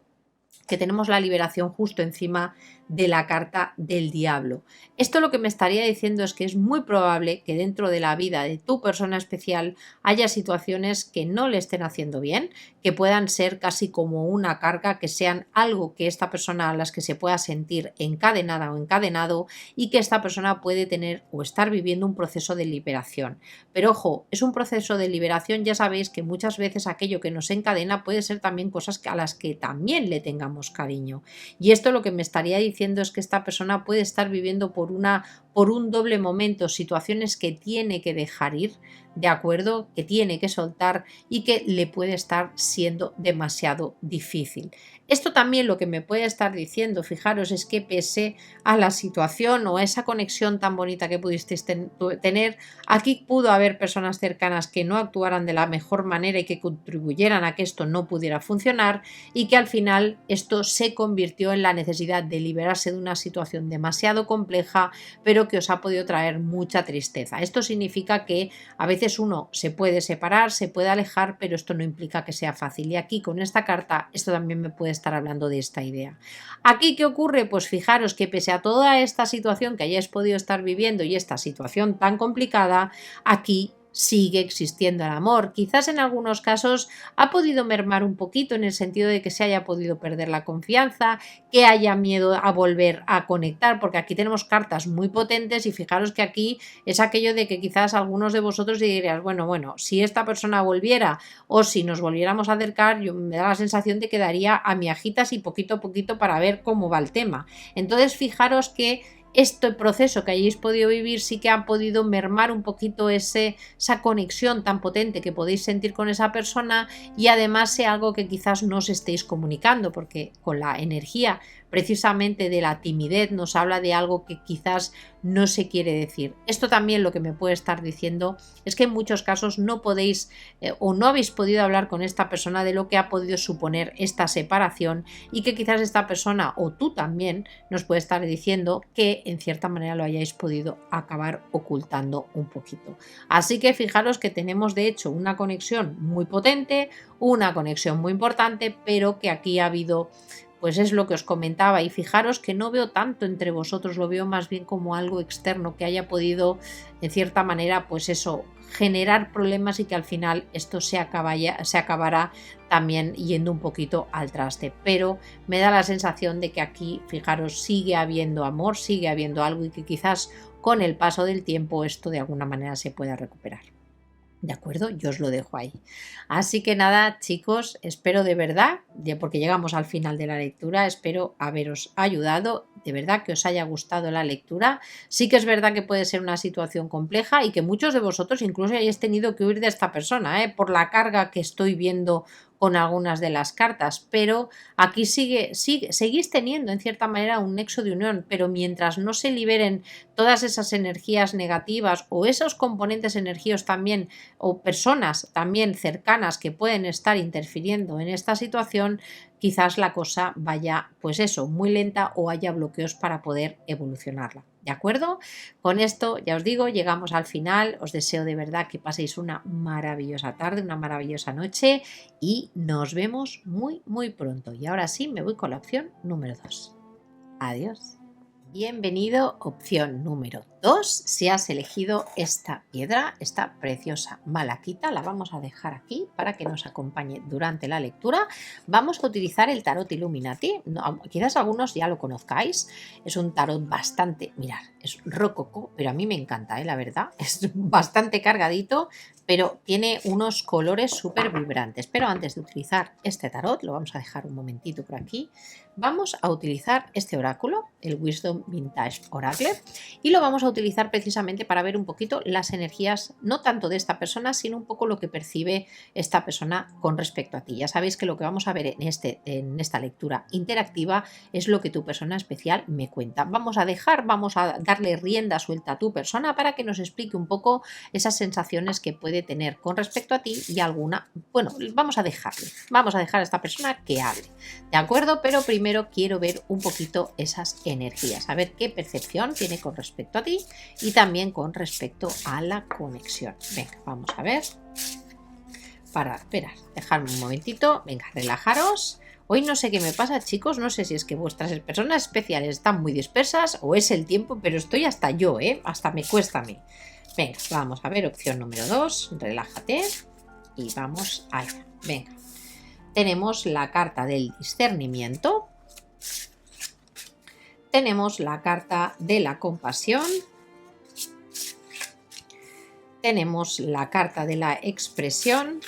que tenemos la liberación justo encima de la carta del diablo. Esto lo que me estaría diciendo es que es muy probable que dentro de la vida de tu persona especial haya situaciones que no le estén haciendo bien, que puedan ser casi como una carga, que sean algo que esta persona a las que se pueda sentir encadenada o encadenado, y que esta persona puede tener o estar viviendo un proceso de liberación. Pero ojo, es un proceso de liberación, ya sabéis que muchas veces aquello que nos encadena puede ser también cosas a las que también le tengamos cariño. Y esto lo que me estaría diciendo es que esta persona puede estar viviendo por un doble momento, situaciones que tiene que dejar ir, de acuerdo, que tiene que soltar y que le puede estar siendo demasiado difícil. Esto también lo que me puede estar diciendo, fijaros, es que pese a la situación o a esa conexión tan bonita que pudisteis tener, aquí pudo haber personas cercanas que no actuaran de la mejor manera y que contribuyeran a que esto no pudiera funcionar, y que al final esto se convirtió en la necesidad de liberarse de una situación demasiado compleja, pero que os ha podido traer mucha tristeza. Esto significa que a veces uno se puede separar, se puede alejar, pero esto no implica que sea fácil. Y aquí con esta carta esto también me puede estar hablando de esta idea. ¿Aquí qué ocurre? Pues fijaros que pese a toda esta situación que hayáis podido estar viviendo y esta situación tan complicada, aquí sigue existiendo el amor. Quizás en algunos casos ha podido mermar un poquito en el sentido de que se haya podido perder la confianza, que haya miedo a volver a conectar, porque aquí tenemos cartas muy potentes y fijaros que aquí es aquello de que quizás algunos de vosotros diríais, bueno, si esta persona volviera o si nos volviéramos a acercar, yo me da la sensación de que daría a miajitas y poquito a poquito para ver cómo va el tema. Entonces fijaros que este proceso que hayáis podido vivir sí que ha podido mermar un poquito esa conexión tan potente que podéis sentir con esa persona, y además sea algo que quizás no os estéis comunicando, porque con la energía precisamente de la timidez nos habla de algo que quizás no se quiere decir. Esto también lo que me puede estar diciendo es que en muchos casos no podéis o no habéis podido hablar con esta persona de lo que ha podido suponer esta separación, y que quizás esta persona o tú también nos puede estar diciendo que en cierta manera lo hayáis podido acabar ocultando un poquito. Así que fijaros que tenemos de hecho una conexión muy potente, una conexión muy importante, pero que aquí ha habido, pues es lo que os comentaba, y fijaros que no veo tanto entre vosotros, lo veo más bien como algo externo que haya podido en cierta manera, pues eso, generar problemas, y que al final esto se acabará también yendo un poquito al traste. Pero me da la sensación de que aquí, fijaros, sigue habiendo amor, sigue habiendo algo, y que quizás con el paso del tiempo esto de alguna manera se pueda recuperar. ¿De acuerdo? Yo os lo dejo ahí. Así que nada, chicos, espero de verdad, porque llegamos al final de la lectura, espero haberos ayudado, de verdad que os haya gustado la lectura. Sí que es verdad que puede ser una situación compleja y que muchos de vosotros incluso hayáis tenido que huir de esta persona, por la carga que estoy viendo con algunas de las cartas, pero aquí seguís teniendo en cierta manera un nexo de unión, pero mientras no se liberen todas esas energías negativas o esos componentes energéticos también, o personas también cercanas que pueden estar interfiriendo en esta situación, quizás la cosa vaya, pues eso, muy lenta, o haya bloqueos para poder evolucionarla. ¿De acuerdo? Con esto, ya os digo, llegamos al final. Os deseo de verdad que paséis una maravillosa tarde, una maravillosa noche, y nos vemos muy pronto. Y ahora sí, me voy con la opción número 2. Adiós. Bienvenido, opción número 2. Si has elegido esta piedra, esta preciosa malaquita, la vamos a dejar aquí para que nos acompañe durante la lectura. Vamos a utilizar el tarot Illuminati. Quizás algunos ya lo conozcáis. Es un tarot bastante, mirad, es rococó, pero a mí me encanta, la verdad. Es bastante cargadito, pero tiene unos colores súper vibrantes. Pero antes de utilizar este tarot, lo vamos a dejar un momentito por aquí, vamos a utilizar este oráculo, el Wisdom Vintage Oracle, y lo vamos a utilizar precisamente para ver un poquito las energías, no tanto de esta persona, sino un poco lo que percibe esta persona con respecto a ti. Ya sabéis que lo que vamos a ver en esta lectura interactiva es lo que tu persona especial me cuenta. Vamos a darle rienda suelta a tu persona para que nos explique un poco esas sensaciones que puede tener con respecto a ti, y alguna, bueno, vamos a dejar a esta persona que hable, ¿de acuerdo? Pero primero quiero ver un poquito esas energías, a ver qué percepción tiene con respecto a ti y también con respecto a la conexión. Venga, vamos a ver. Esperar, dejadme un momentito. Venga, relajaros. Hoy no sé qué me pasa, chicos, no sé si es que vuestras personas especiales están muy dispersas o es el tiempo, pero estoy hasta yo, hasta me cuesta a mí. Venga, vamos a ver, opción número 2, relájate y vamos allá. Venga, tenemos la carta del discernimiento, tenemos la carta de la compasión, tenemos la carta de la expresión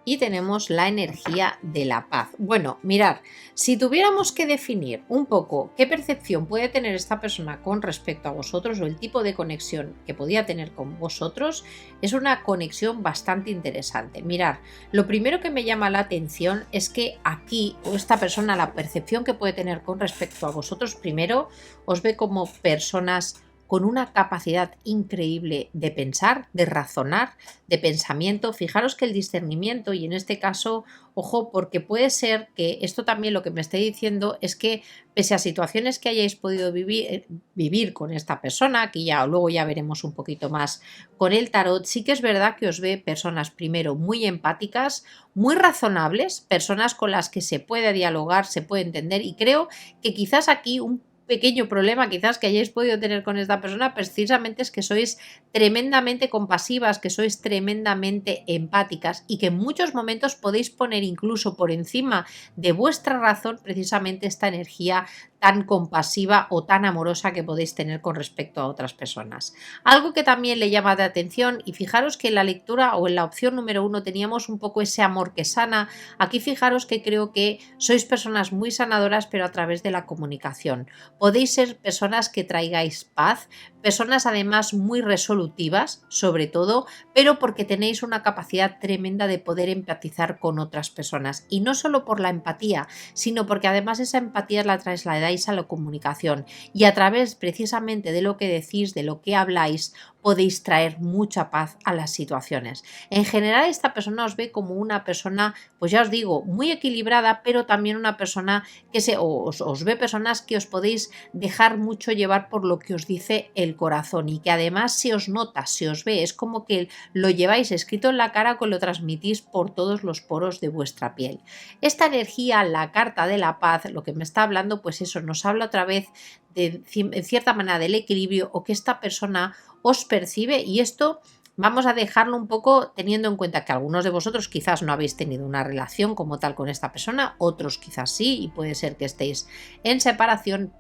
y tenemos la energía de la paz. Bueno, mirad, si tuviéramos que definir un poco qué percepción puede tener esta persona con respecto a vosotros, o el tipo de conexión que podía tener con vosotros, es una conexión bastante interesante. Mirad, lo primero que me llama la atención es que aquí, o esta persona, la percepción que puede tener con respecto a vosotros, primero os ve como personas con una capacidad increíble de pensar, de razonar, de pensamiento. Fijaros que el discernimiento, y en este caso, ojo, porque puede ser que esto también lo que me esté diciendo es que pese a situaciones que hayáis podido vivir con esta persona, que luego ya veremos un poquito más con el tarot, sí que es verdad que os ve personas primero muy empáticas, muy razonables, personas con las que se puede dialogar, se puede entender, y creo que quizás aquí un pequeño problema quizás que hayáis podido tener con esta persona precisamente es que sois tremendamente compasivas, que sois tremendamente empáticas y que en muchos momentos podéis poner incluso por encima de vuestra razón precisamente esta energía tan compasiva o tan amorosa que podéis tener con respecto a otras personas. Algo que también le llama de atención, y fijaros que en la lectura o en la opción número 1 teníamos un poco ese amor que sana. Aquí fijaros que creo que sois personas muy sanadoras, pero a través de la comunicación. Podéis ser personas que traigáis paz, personas además muy resolutivas, sobre todo, pero porque tenéis una capacidad tremenda de poder empatizar con otras personas. Y no solo por la empatía, sino porque además esa empatía la trasladáis a la comunicación y a través precisamente de lo que decís, de lo que habláis, podéis traer mucha paz a las situaciones. En general, esta persona os ve como una persona, pues ya os digo, muy equilibrada, pero también una persona que os ve personas que os podéis dejar mucho llevar por lo que os dice el corazón y que además se os nota, se os ve, es como que lo lleváis escrito en la cara o que lo transmitís por todos los poros de vuestra piel. Esta energía, la carta de la paz, lo que me está hablando, pues eso, nos habla otra vez de, en cierta manera, del equilibrio o que esta persona os percibe, y esto vamos a dejarlo un poco teniendo en cuenta que algunos de vosotros quizás no habéis tenido una relación como tal con esta persona, otros quizás sí, y puede ser que estéis en separación,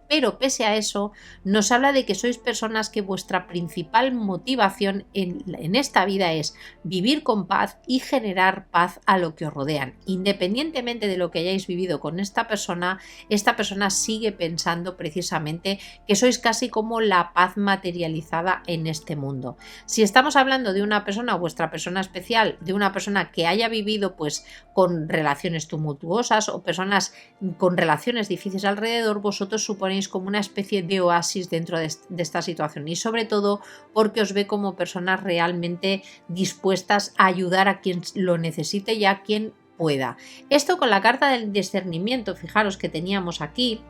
pero pese a eso nos habla de que sois personas que vuestra principal motivación en esta vida es vivir con paz y generar paz a lo que os rodean. Independientemente de lo que hayáis vivido con esta persona sigue pensando precisamente que sois casi como la paz materializada en este mundo. Si estamos hablando de una persona, vuestra persona especial, de una persona que haya vivido pues con relaciones tumultuosas o personas con relaciones difíciles alrededor, vosotros suponéis como una especie de oasis dentro de esta situación, y sobre todo porque os ve como personas realmente dispuestas a ayudar a quien lo necesite y a quien pueda. Esto con la carta del discernimiento, fijaros que teníamos aquí.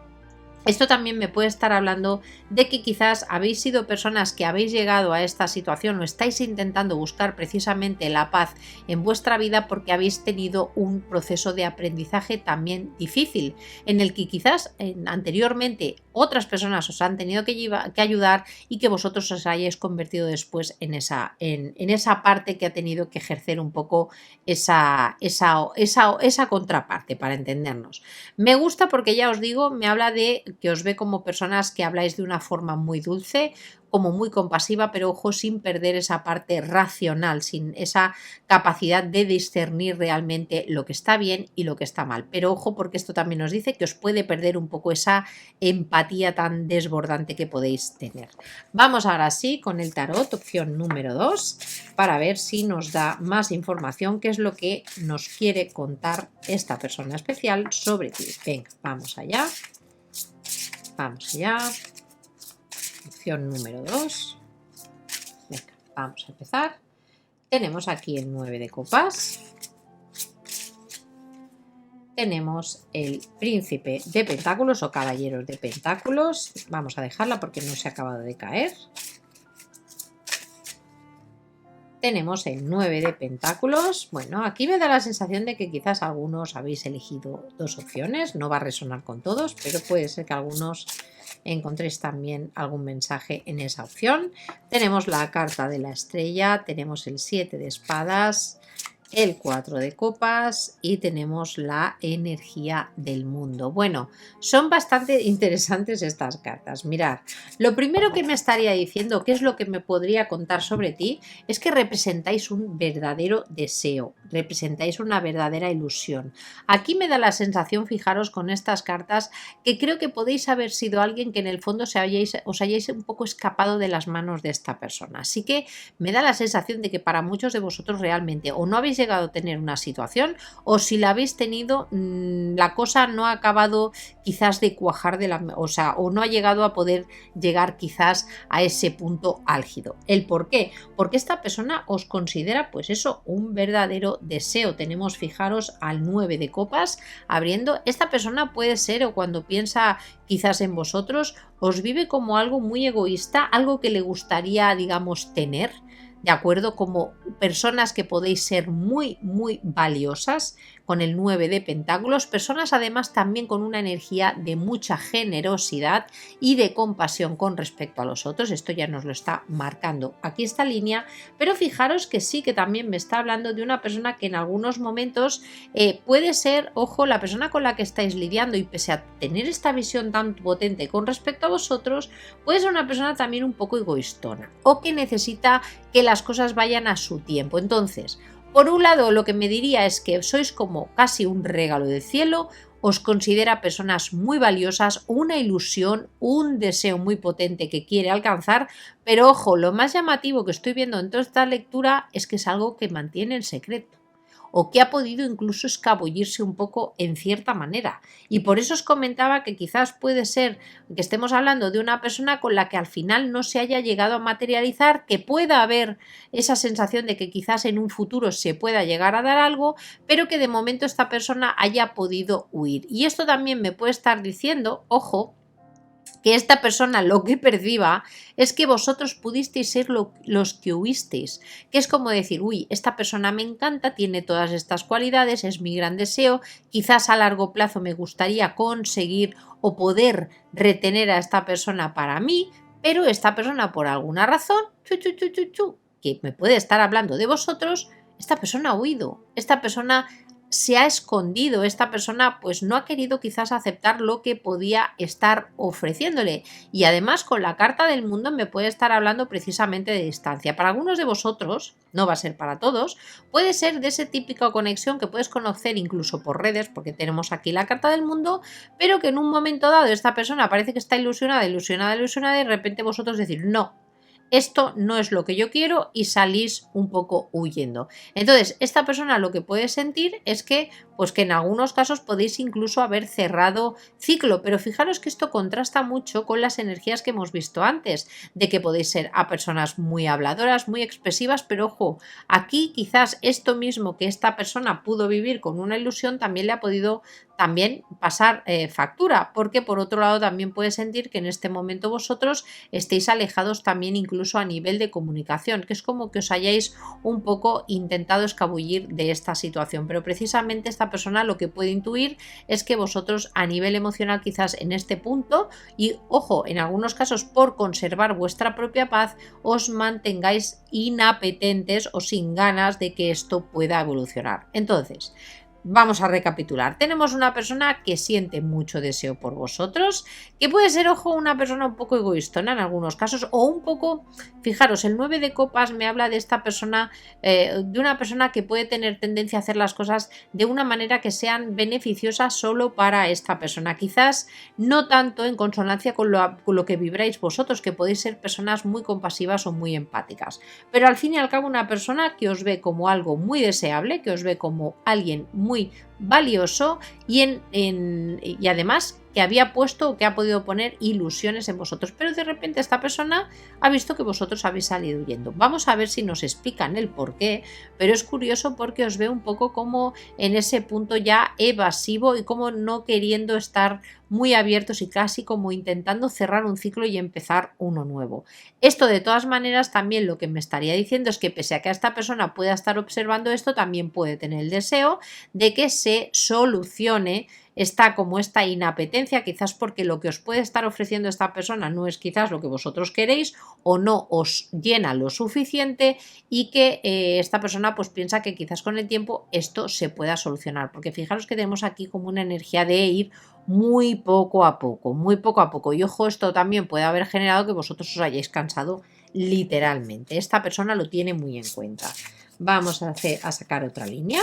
Esto también me puede estar hablando de que quizás habéis sido personas que habéis llegado a esta situación o estáis intentando buscar precisamente la paz en vuestra vida porque habéis tenido un proceso de aprendizaje también difícil, en el que quizás anteriormente otras personas os han tenido que ayudar y que vosotros os hayáis convertido después en esa parte que ha tenido que ejercer un poco esa contraparte, para entendernos. Me gusta porque, ya os digo, me habla de que os ve como personas que habláis de una forma muy dulce, como muy compasiva, pero ojo, sin perder esa parte racional, sin esa capacidad de discernir realmente lo que está bien y lo que está mal. Pero ojo, porque esto también nos dice que os puede perder un poco esa empatía tan desbordante que podéis tener. Vamos ahora sí con el tarot, opción número 2, para ver si nos da más información, qué es lo que nos quiere contar esta persona especial sobre ti. Venga, vamos allá. Vamos allá. Opción número 2. Venga, vamos a empezar. Tenemos aquí el 9 de copas. Tenemos el príncipe de pentáculos o caballeros de pentáculos. Vamos a dejarla porque no se ha acabado de caer. Tenemos el 9 de pentáculos. Bueno, aquí me da la sensación de que quizás algunos habéis elegido dos opciones. No va a resonar con todos, pero puede ser que algunos encontréis también algún mensaje en esa opción. Tenemos la carta de la estrella, tenemos el 7 de espadas, el 4 de copas y tenemos la energía del mundo. Bueno, son bastante interesantes estas cartas. Mirad, lo primero que me estaría diciendo, qué es lo que me podría contar sobre ti, es que representáis un verdadero deseo, representáis una verdadera ilusión. Aquí me da la sensación, fijaros con estas cartas, que creo que podéis haber sido alguien que en el fondo os hayáis un poco escapado de las manos de esta persona. Así que me da la sensación de que para muchos de vosotros realmente o no habéis llegado a tener una situación, o si la habéis tenido, la cosa no ha acabado quizás de cuajar o no ha llegado a poder llegar quizás a ese punto álgido. ¿El por qué? Porque esta persona os considera pues eso, un verdadero deseo. Tenemos, fijaros, al 9 de copas abriendo. Esta persona puede ser, o cuando piensa quizás en vosotros, os vive como algo muy egoísta, algo que le gustaría, digamos, tener, ¿de acuerdo? Como personas que podéis ser muy, muy valiosas. con el 9 de pentáculos, personas además también con una energía de mucha generosidad y de compasión con respecto a los otros. Esto ya nos lo está marcando aquí esta línea, pero fijaros que sí que también me está hablando de una persona que en algunos momentos puede ser, ojo, la persona con la que estáis lidiando, y pese a tener esta visión tan potente con respecto a vosotros, puede ser una persona también un poco egoístona o que necesita que las cosas vayan a su tiempo. Entonces, por un lado, lo que me diría es que sois como casi un regalo del cielo, os considera personas muy valiosas, una ilusión, un deseo muy potente que quiere alcanzar, pero ojo, lo más llamativo que estoy viendo en toda esta lectura es que es algo que mantiene en secreto, o que ha podido incluso escabullirse un poco en cierta manera. Y por eso os comentaba que quizás puede ser que estemos hablando de una persona con la que al final no se haya llegado a materializar, que pueda haber esa sensación de que quizás en un futuro se pueda llegar a dar algo, pero que de momento esta persona haya podido huir. Y esto también me puede estar diciendo, ojo, que esta persona lo que perciba es que vosotros pudisteis ser los que huisteis, que es como decir, uy, esta persona me encanta, tiene todas estas cualidades, es mi gran deseo, quizás a largo plazo me gustaría conseguir o poder retener a esta persona para mí, pero esta persona por alguna razón, que me puede estar hablando de vosotros, esta persona ha huido, esta persona se ha escondido, esta persona pues no ha querido quizás aceptar lo que podía estar ofreciéndole, y además con la carta del mundo me puede estar hablando precisamente de distancia. Para algunos de vosotros, no va a ser para todos, puede ser de esa típica conexión que puedes conocer incluso por redes, porque tenemos aquí la carta del mundo, pero que en un momento dado esta persona parece que está ilusionada y de repente vosotros decir no, esto no es lo que yo quiero, y salís un poco huyendo. Entonces, esta persona lo que puede sentir es que, pues que en algunos casos podéis incluso haber cerrado ciclo, pero fijaros que esto contrasta mucho con las energías que hemos visto antes, de que podéis ser a personas muy habladoras, muy expresivas, pero ojo, aquí quizás esto mismo que esta persona pudo vivir con una ilusión también le ha podido pasar factura, porque por otro lado también puede sentir que en este momento vosotros estéis alejados también incluso a nivel de comunicación, que es como que os hayáis un poco intentado escabullir de esta situación, pero precisamente esta persona lo que puede intuir es que vosotros a nivel emocional quizás en este punto, y ojo, en algunos casos por conservar vuestra propia paz, os mantengáis inapetentes o sin ganas de que esto pueda evolucionar. Entonces, vamos a recapitular. Tenemos una persona que siente mucho deseo por vosotros, que puede ser, ojo, una persona un poco egoístona en algunos casos, o un poco, fijaros, el 9 de copas me habla de esta persona, de una persona que puede tener tendencia a hacer las cosas de una manera que sean beneficiosas solo para esta persona. Quizás no tanto en consonancia con lo que vibráis vosotros, que podéis ser personas muy compasivas o muy empáticas. Pero al fin y al cabo una persona que os ve como algo muy deseable, que os ve como alguien muy valioso y además que había puesto o que ha podido poner ilusiones en vosotros, pero de repente esta persona ha visto que vosotros habéis salido huyendo. Vamos a ver si nos explican el por qué, pero es curioso porque os veo un poco como en ese punto ya evasivo y como no queriendo estar muy abiertos y casi como intentando cerrar un ciclo y empezar uno nuevo. Esto de todas maneras también lo que me estaría diciendo es que pese a que esta persona pueda estar observando esto, también puede tener el deseo de que se solucione esta inapetencia, quizás porque lo que os puede estar ofreciendo esta persona no es quizás lo que vosotros queréis o no os llena lo suficiente, y que esta persona pues piensa que quizás con el tiempo esto se pueda solucionar, porque fijaros que tenemos aquí como una energía de ir muy poco a poco, y ojo, esto también puede haber generado que vosotros os hayáis cansado literalmente. Esta persona lo tiene muy en cuenta. Vamos a sacar otra línea.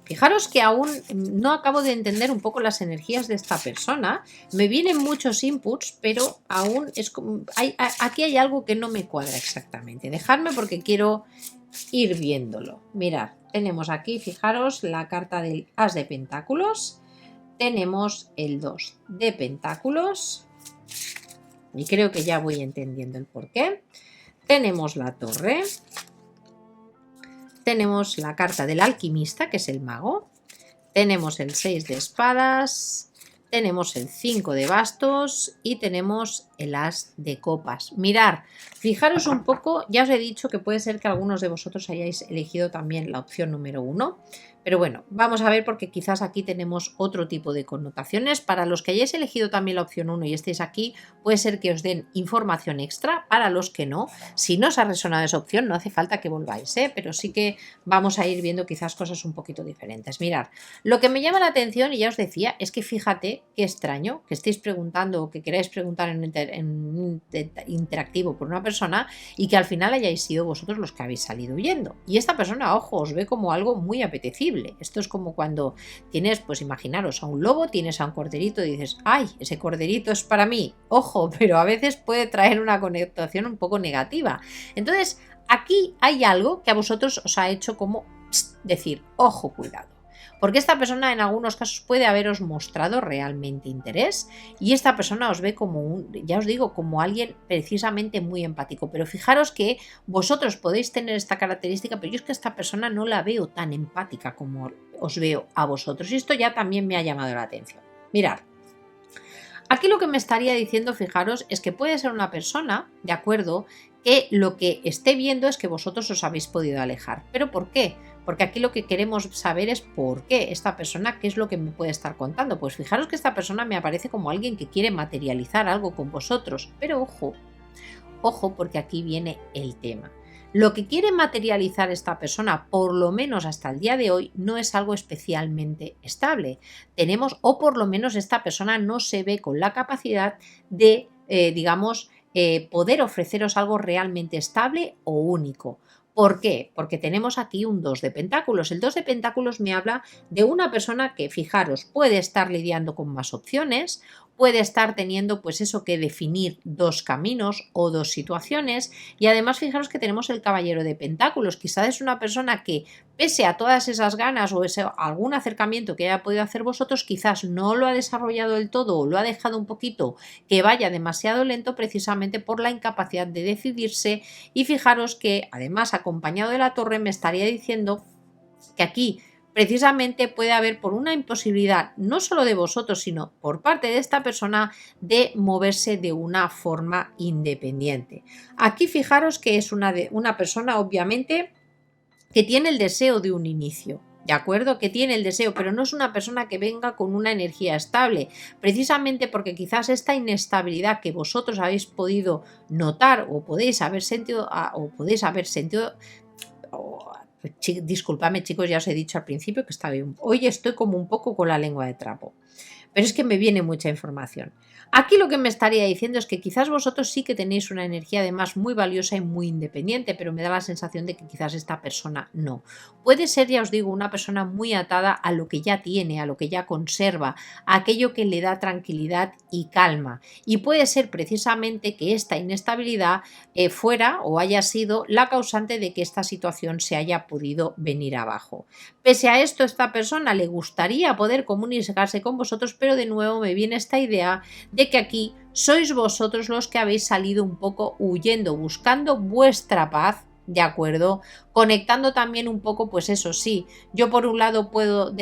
Fijaros que aún no acabo de entender un poco las energías de esta persona. Me vienen muchos inputs, pero aún es como, aquí hay algo que no me cuadra exactamente. Dejadme porque quiero ir viéndolo. Mirad, tenemos aquí, fijaros, la carta del As de Pentáculos. Tenemos el 2 de Pentáculos. Y creo que ya voy entendiendo el porqué. Tenemos la Torre. Tenemos la carta del Alquimista, que es el mago. Tenemos el 6 de espadas. tenemos el 5 de bastos y tenemos el as de copas. Mirar, fijaros un poco, ya os he dicho que puede ser que algunos de vosotros hayáis elegido también la opción número 1, pero bueno, vamos a ver porque quizás aquí tenemos otro tipo de connotaciones. Para los que hayáis elegido también la opción 1 y estéis aquí, puede ser que os den información extra. Para los que no, si no os ha resonado esa opción, no hace falta que volváis, pero sí que vamos a ir viendo quizás cosas un poquito diferentes. Mirad, lo que me llama la atención, y ya os decía, es que fíjate qué extraño que estéis preguntando o que queráis preguntar en un interactivo por una persona y que al final hayáis sido vosotros los que habéis salido huyendo. Y esta persona, ojo, os ve como algo muy apetecible. Esto es como cuando tienes, pues imaginaros a un lobo, tienes a un corderito y dices, ¡ay, ese corderito es para mí! Ojo, pero a veces puede traer una connotación un poco negativa. Entonces, aquí hay algo que a vosotros os ha hecho como decir, ojo, cuidado. Porque esta persona en algunos casos puede haberos mostrado realmente interés y esta persona os ve como ya os digo, como alguien precisamente muy empático. Pero fijaros que vosotros podéis tener esta característica, pero yo es que esta persona no la veo tan empática como os veo a vosotros. Y esto ya también me ha llamado la atención. Mirad. Aquí lo que me estaría diciendo, fijaros, es que puede ser una persona, ¿de acuerdo?, que lo que esté viendo es que vosotros os habéis podido alejar. ¿Pero por qué? Porque aquí lo que queremos saber es por qué esta persona, qué es lo que me puede estar contando. Pues fijaros que esta persona me aparece como alguien que quiere materializar algo con vosotros. Pero ojo, ojo, porque aquí viene el tema. Lo que quiere materializar esta persona, por lo menos hasta el día de hoy, no es algo especialmente estable. Tenemos, o por lo menos esta persona no se ve con la capacidad de, poder ofreceros algo realmente estable o único. ¿Por qué? Porque tenemos aquí un 2 de pentáculos. El 2 de pentáculos me habla de una persona que, fijaros, puede estar lidiando con más opciones, puede estar teniendo pues eso que definir dos caminos o dos situaciones y además fijaros que tenemos el caballero de pentáculos. Quizás es una persona que pese a todas esas ganas o algún acercamiento que haya podido hacer vosotros, quizás no lo ha desarrollado del todo o lo ha dejado un poquito que vaya demasiado lento precisamente por la incapacidad de decidirse. Y fijaros que además acompañado de la torre me estaría diciendo que aquí precisamente puede haber por una imposibilidad no solo de vosotros sino por parte de esta persona de moverse de una forma independiente. Aquí fijaros que es una persona obviamente que tiene el deseo de un inicio. ¿De acuerdo? Que tiene el deseo, pero no es una persona que venga con una energía estable, precisamente porque quizás esta inestabilidad que vosotros habéis podido notar o podéis haber sentido, disculpadme chicos, ya os he dicho al principio que hoy estoy como un poco con la lengua de trapo, pero es que me viene mucha información. Aquí lo que me estaría diciendo es que quizás vosotros sí que tenéis una energía además muy valiosa y muy independiente, pero me da la sensación de que quizás esta persona no. Puede ser, ya os digo, una persona muy atada a lo que ya tiene, a lo que ya conserva, a aquello que le da tranquilidad y calma. Y puede ser precisamente que esta inestabilidad fuera o haya sido la causante de que esta situación se haya podido venir abajo. Pese a esto, esta persona le gustaría poder comunicarse con vosotros, pero de nuevo me viene esta idea de que aquí sois vosotros los que habéis salido un poco huyendo, buscando vuestra paz, ¿de acuerdo? Conectando también un poco, pues eso sí, yo por un lado puedo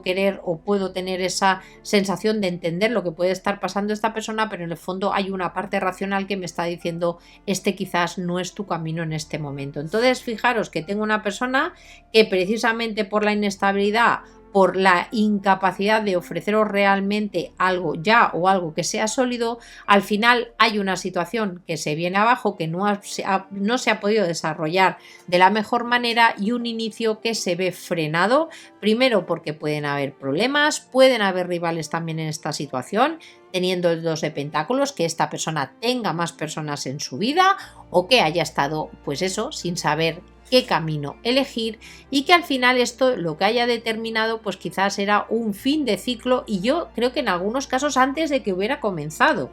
querer o puedo tener esa sensación de entender lo que puede estar pasando esta persona, pero en el fondo hay una parte racional que me está diciendo este quizás no es tu camino en este momento. Entonces fijaros que tengo una persona que precisamente por la inestabilidad, por la incapacidad de ofreceros realmente algo ya o algo que sea sólido, al final hay una situación que se viene abajo, que no se ha podido desarrollar de la mejor manera y un inicio que se ve frenado, primero porque pueden haber problemas, pueden haber rivales también en esta situación, teniendo el 2 de pentáculos, que esta persona tenga más personas en su vida o que haya estado, pues eso, sin saber qué camino elegir y que al final esto lo que haya determinado pues quizás era un fin de ciclo y yo creo que en algunos casos antes de que hubiera comenzado.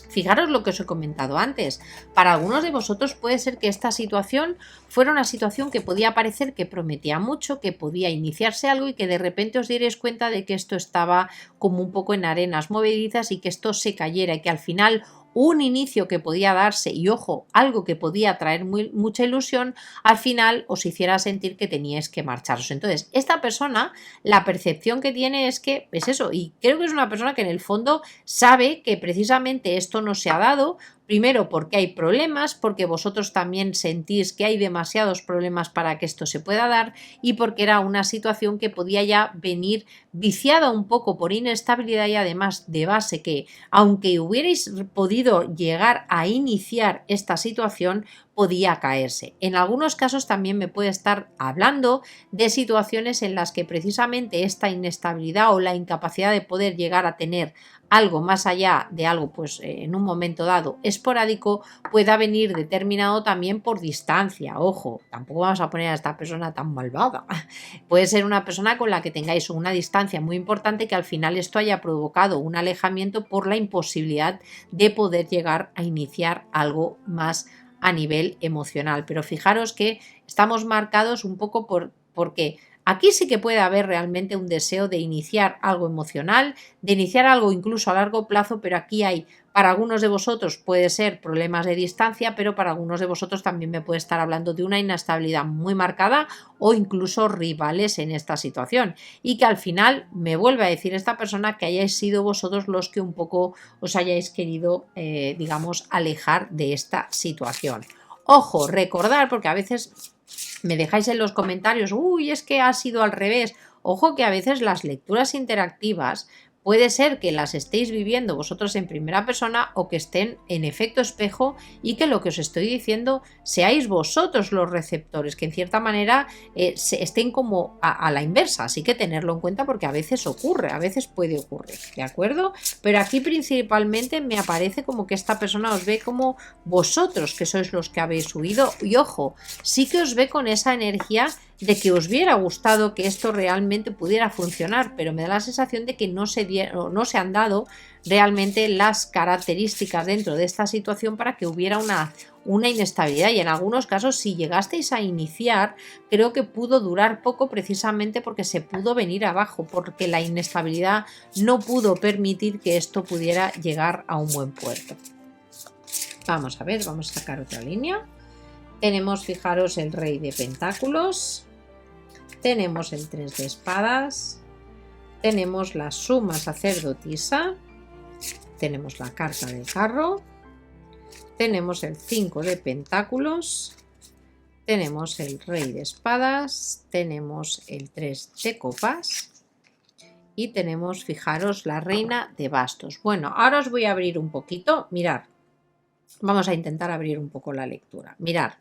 Fijaros lo que os he comentado antes, para algunos de vosotros puede ser que esta situación fuera una situación que podía parecer que prometía mucho, que podía iniciarse algo y que de repente os dierais cuenta de que esto estaba como un poco en arenas movedizas y que esto se cayera y que al final un inicio que podía darse y ojo, algo que podía traer mucha ilusión, al final os hiciera sentir que teníais que marcharos. Entonces, esta persona, la percepción que tiene es que es eso, y creo que es una persona que en el fondo sabe que precisamente esto no se ha dado. Primero porque hay problemas, porque vosotros también sentís que hay demasiados problemas para que esto se pueda dar y porque era una situación que podía ya venir viciada un poco por inestabilidad y además de base que aunque hubierais podido llegar a iniciar esta situación, podía caerse. En algunos casos también me puede estar hablando de situaciones en las que precisamente esta inestabilidad o la incapacidad de poder llegar a tener algo más allá de algo pues en un momento dado esporádico pueda venir determinado también por distancia. Ojo, tampoco vamos a poner a esta persona tan malvada. Puede ser una persona con la que tengáis una distancia muy importante que al final esto haya provocado un alejamiento por la imposibilidad de poder llegar a iniciar algo más a nivel emocional. Pero fijaros que estamos marcados un poco porque aquí sí que puede haber realmente un deseo de iniciar algo emocional, de iniciar algo incluso a largo plazo, pero aquí hay, para algunos de vosotros puede ser problemas de distancia, pero para algunos de vosotros también me puede estar hablando de una inestabilidad muy marcada o incluso rivales en esta situación. Y que al final me vuelve a decir esta persona que hayáis sido vosotros los que un poco os hayáis querido, digamos, alejar de esta situación. Ojo, recordar, porque a veces me dejáis en los comentarios, uy, es que ha sido al revés. Ojo que a veces las lecturas interactivas puede ser que las estéis viviendo vosotros en primera persona o que estén en efecto espejo y que lo que os estoy diciendo seáis vosotros los receptores, que en cierta manera estén como a la inversa. Así que tenerlo en cuenta porque a veces ocurre, a veces puede ocurrir, ¿de acuerdo? Pero aquí principalmente me aparece como que esta persona os ve como vosotros, que sois los que habéis huido. Y ojo, sí que os ve con esa energía de que os hubiera gustado que esto realmente pudiera funcionar, pero me da la sensación de que no se han dado realmente las características dentro de esta situación para que hubiera una inestabilidad, y en algunos casos si llegasteis a iniciar creo que pudo durar poco precisamente porque se pudo venir abajo, porque la inestabilidad no pudo permitir que esto pudiera llegar a un buen puerto. Vamos a ver, vamos a sacar otra línea. Tenemos, fijaros, el Rey de Pentáculos, tenemos el 3 de Espadas, tenemos la Suma Sacerdotisa, tenemos la carta del Carro, tenemos el 5 de Pentáculos, tenemos el Rey de Espadas, tenemos el 3 de Copas y tenemos, fijaros, la Reina de Bastos. Bueno, ahora os voy a abrir un poquito, mirad. Vamos a intentar abrir un poco la lectura. Mirad,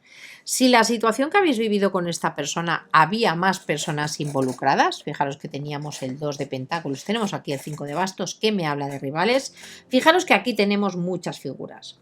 si la situación que habéis vivido con esta persona había más personas involucradas, fijaros que teníamos el 2 de Pentáculos, tenemos aquí el 5 de Bastos que me habla de rivales, fijaros que aquí tenemos muchas figuras,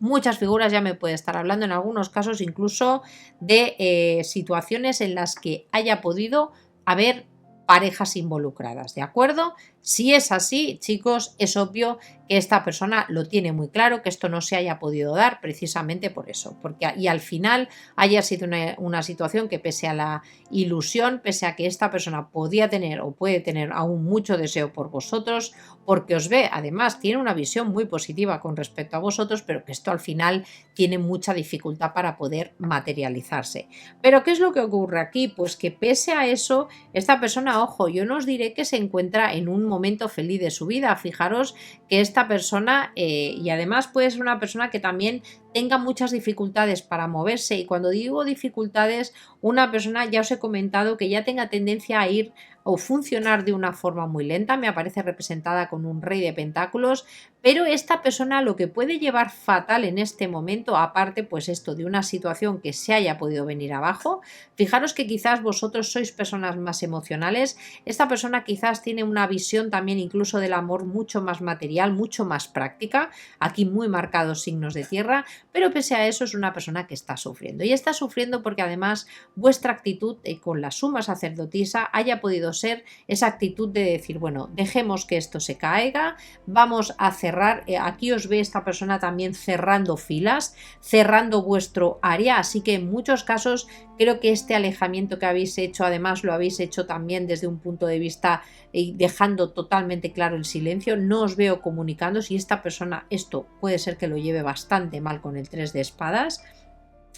ya me puede estar hablando en algunos casos incluso de situaciones en las que haya podido haber parejas involucradas, ¿de acuerdo? Si es así, chicos, es obvio que esta persona lo tiene muy claro, que esto no se haya podido dar precisamente por eso, y al final haya sido una situación que pese a la ilusión, pese a que esta persona podía tener o puede tener aún mucho deseo por vosotros, porque os ve, además tiene una visión muy positiva con respecto a vosotros, pero que esto al final tiene mucha dificultad para poder materializarse. Pero ¿qué es lo que ocurre aquí? Pues que pese a eso, esta persona, ojo, yo no os diré que se encuentra en un momento feliz de su vida. Fijaros que esta persona, y además puede ser una persona que también tenga muchas dificultades para moverse, y cuando digo dificultades, una persona, ya os he comentado, que ya tenga tendencia a ir o funcionar de una forma muy lenta, me aparece representada con un Rey de Pentáculos, pero esta persona lo que puede llevar fatal en este momento, aparte pues esto de una situación que se haya podido venir abajo, fijaros que quizás vosotros sois personas más emocionales, esta persona quizás tiene una visión también incluso del amor mucho más material, mucho más práctica, aquí muy marcados signos de tierra, pero pese a eso es una persona que está sufriendo. Y está sufriendo porque además vuestra actitud con la suma sacerdotisa haya podido ser esa actitud de decir, bueno, dejemos que esto se caiga, vamos a cerrar. Aquí os ve esta persona también cerrando filas, cerrando vuestro área, así que en muchos casos creo que este alejamiento que habéis hecho, además lo habéis hecho también desde un punto de vista dejando totalmente claro el silencio. No os veo comunicando. Si esta persona esto puede ser que lo lleve bastante mal con el 3 de espadas.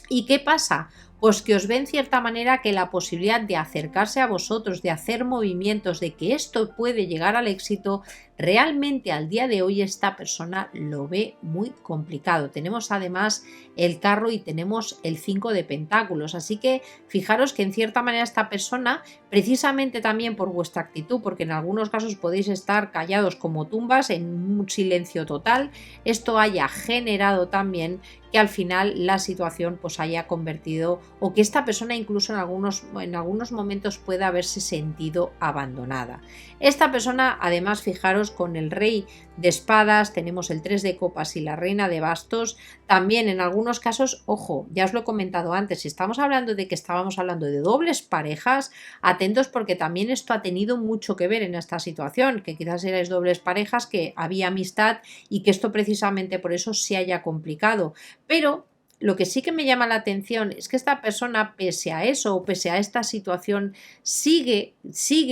¿Y qué pasa? Pues que os ve en cierta manera que la posibilidad de acercarse a vosotros, de hacer movimientos, de que esto puede llegar al éxito, realmente al día de hoy esta persona lo ve muy complicado. Tenemos además el carro y tenemos el 5 de pentáculos, así que fijaros que en cierta manera esta persona, precisamente también por vuestra actitud, porque en algunos casos podéis estar callados como tumbas en un silencio total, esto haya generado también que al final la situación pues haya convertido, o que esta persona incluso en algunos momentos pueda haberse sentido abandonada. Esta persona, además, fijaros, con el rey de espadas, tenemos el 3 de copas y la reina de bastos, también en algunos casos, ojo, ya os lo he comentado antes, si estamos hablando de que estábamos hablando de dobles parejas, atentos porque también esto ha tenido mucho que ver en esta situación, que quizás erais dobles parejas, que había amistad y que esto precisamente por eso se haya complicado. Pero lo que sí que me llama la atención es que esta persona, pese a eso o pese a esta situación, sigue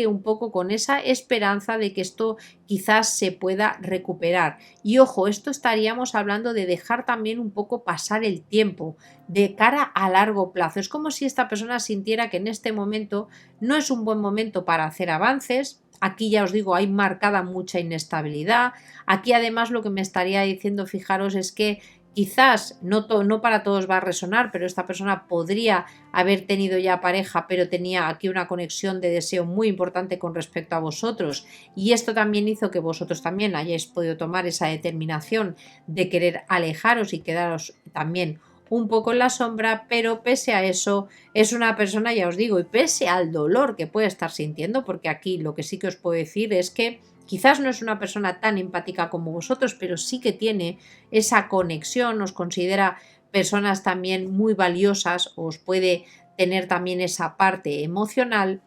un poco con esa esperanza de que esto quizás se pueda recuperar. Y ojo, esto estaríamos hablando de dejar también un poco pasar el tiempo de cara a largo plazo. Es como si esta persona sintiera que en este momento no es un buen momento para hacer avances. Aquí ya os digo, hay marcada mucha inestabilidad. Aquí además lo que me estaría diciendo, fijaros, es que quizás no para todos va a resonar, pero esta persona podría haber tenido ya pareja, pero tenía aquí una conexión de deseo muy importante con respecto a vosotros, y esto también hizo que vosotros también hayáis podido tomar esa determinación de querer alejaros y quedaros también un poco en la sombra, pero pese a eso es una persona, ya os digo, y pese al dolor que puede estar sintiendo, porque aquí lo que sí que os puedo decir es que quizás no es una persona tan empática como vosotros, pero sí que tiene esa conexión, os considera personas también muy valiosas, os puede tener también esa parte emocional.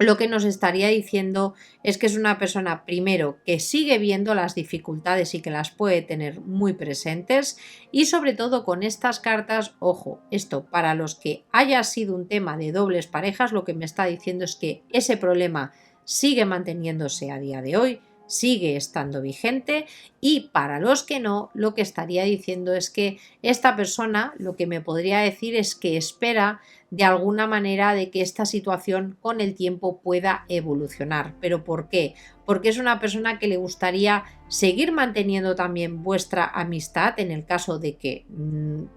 Lo que nos estaría diciendo es que es una persona, primero, que sigue viendo las dificultades y que las puede tener muy presentes, y sobre todo con estas cartas, ojo, esto para los que haya sido un tema de dobles parejas, lo que me está diciendo es que ese problema sigue manteniéndose a día de hoy, sigue estando vigente, y para los que no, lo que estaría diciendo es que esta persona, lo que me podría decir es que espera de alguna manera de que esta situación con el tiempo pueda evolucionar. ¿Pero por qué? Porque es una persona que le gustaría seguir manteniendo también vuestra amistad en el caso de que,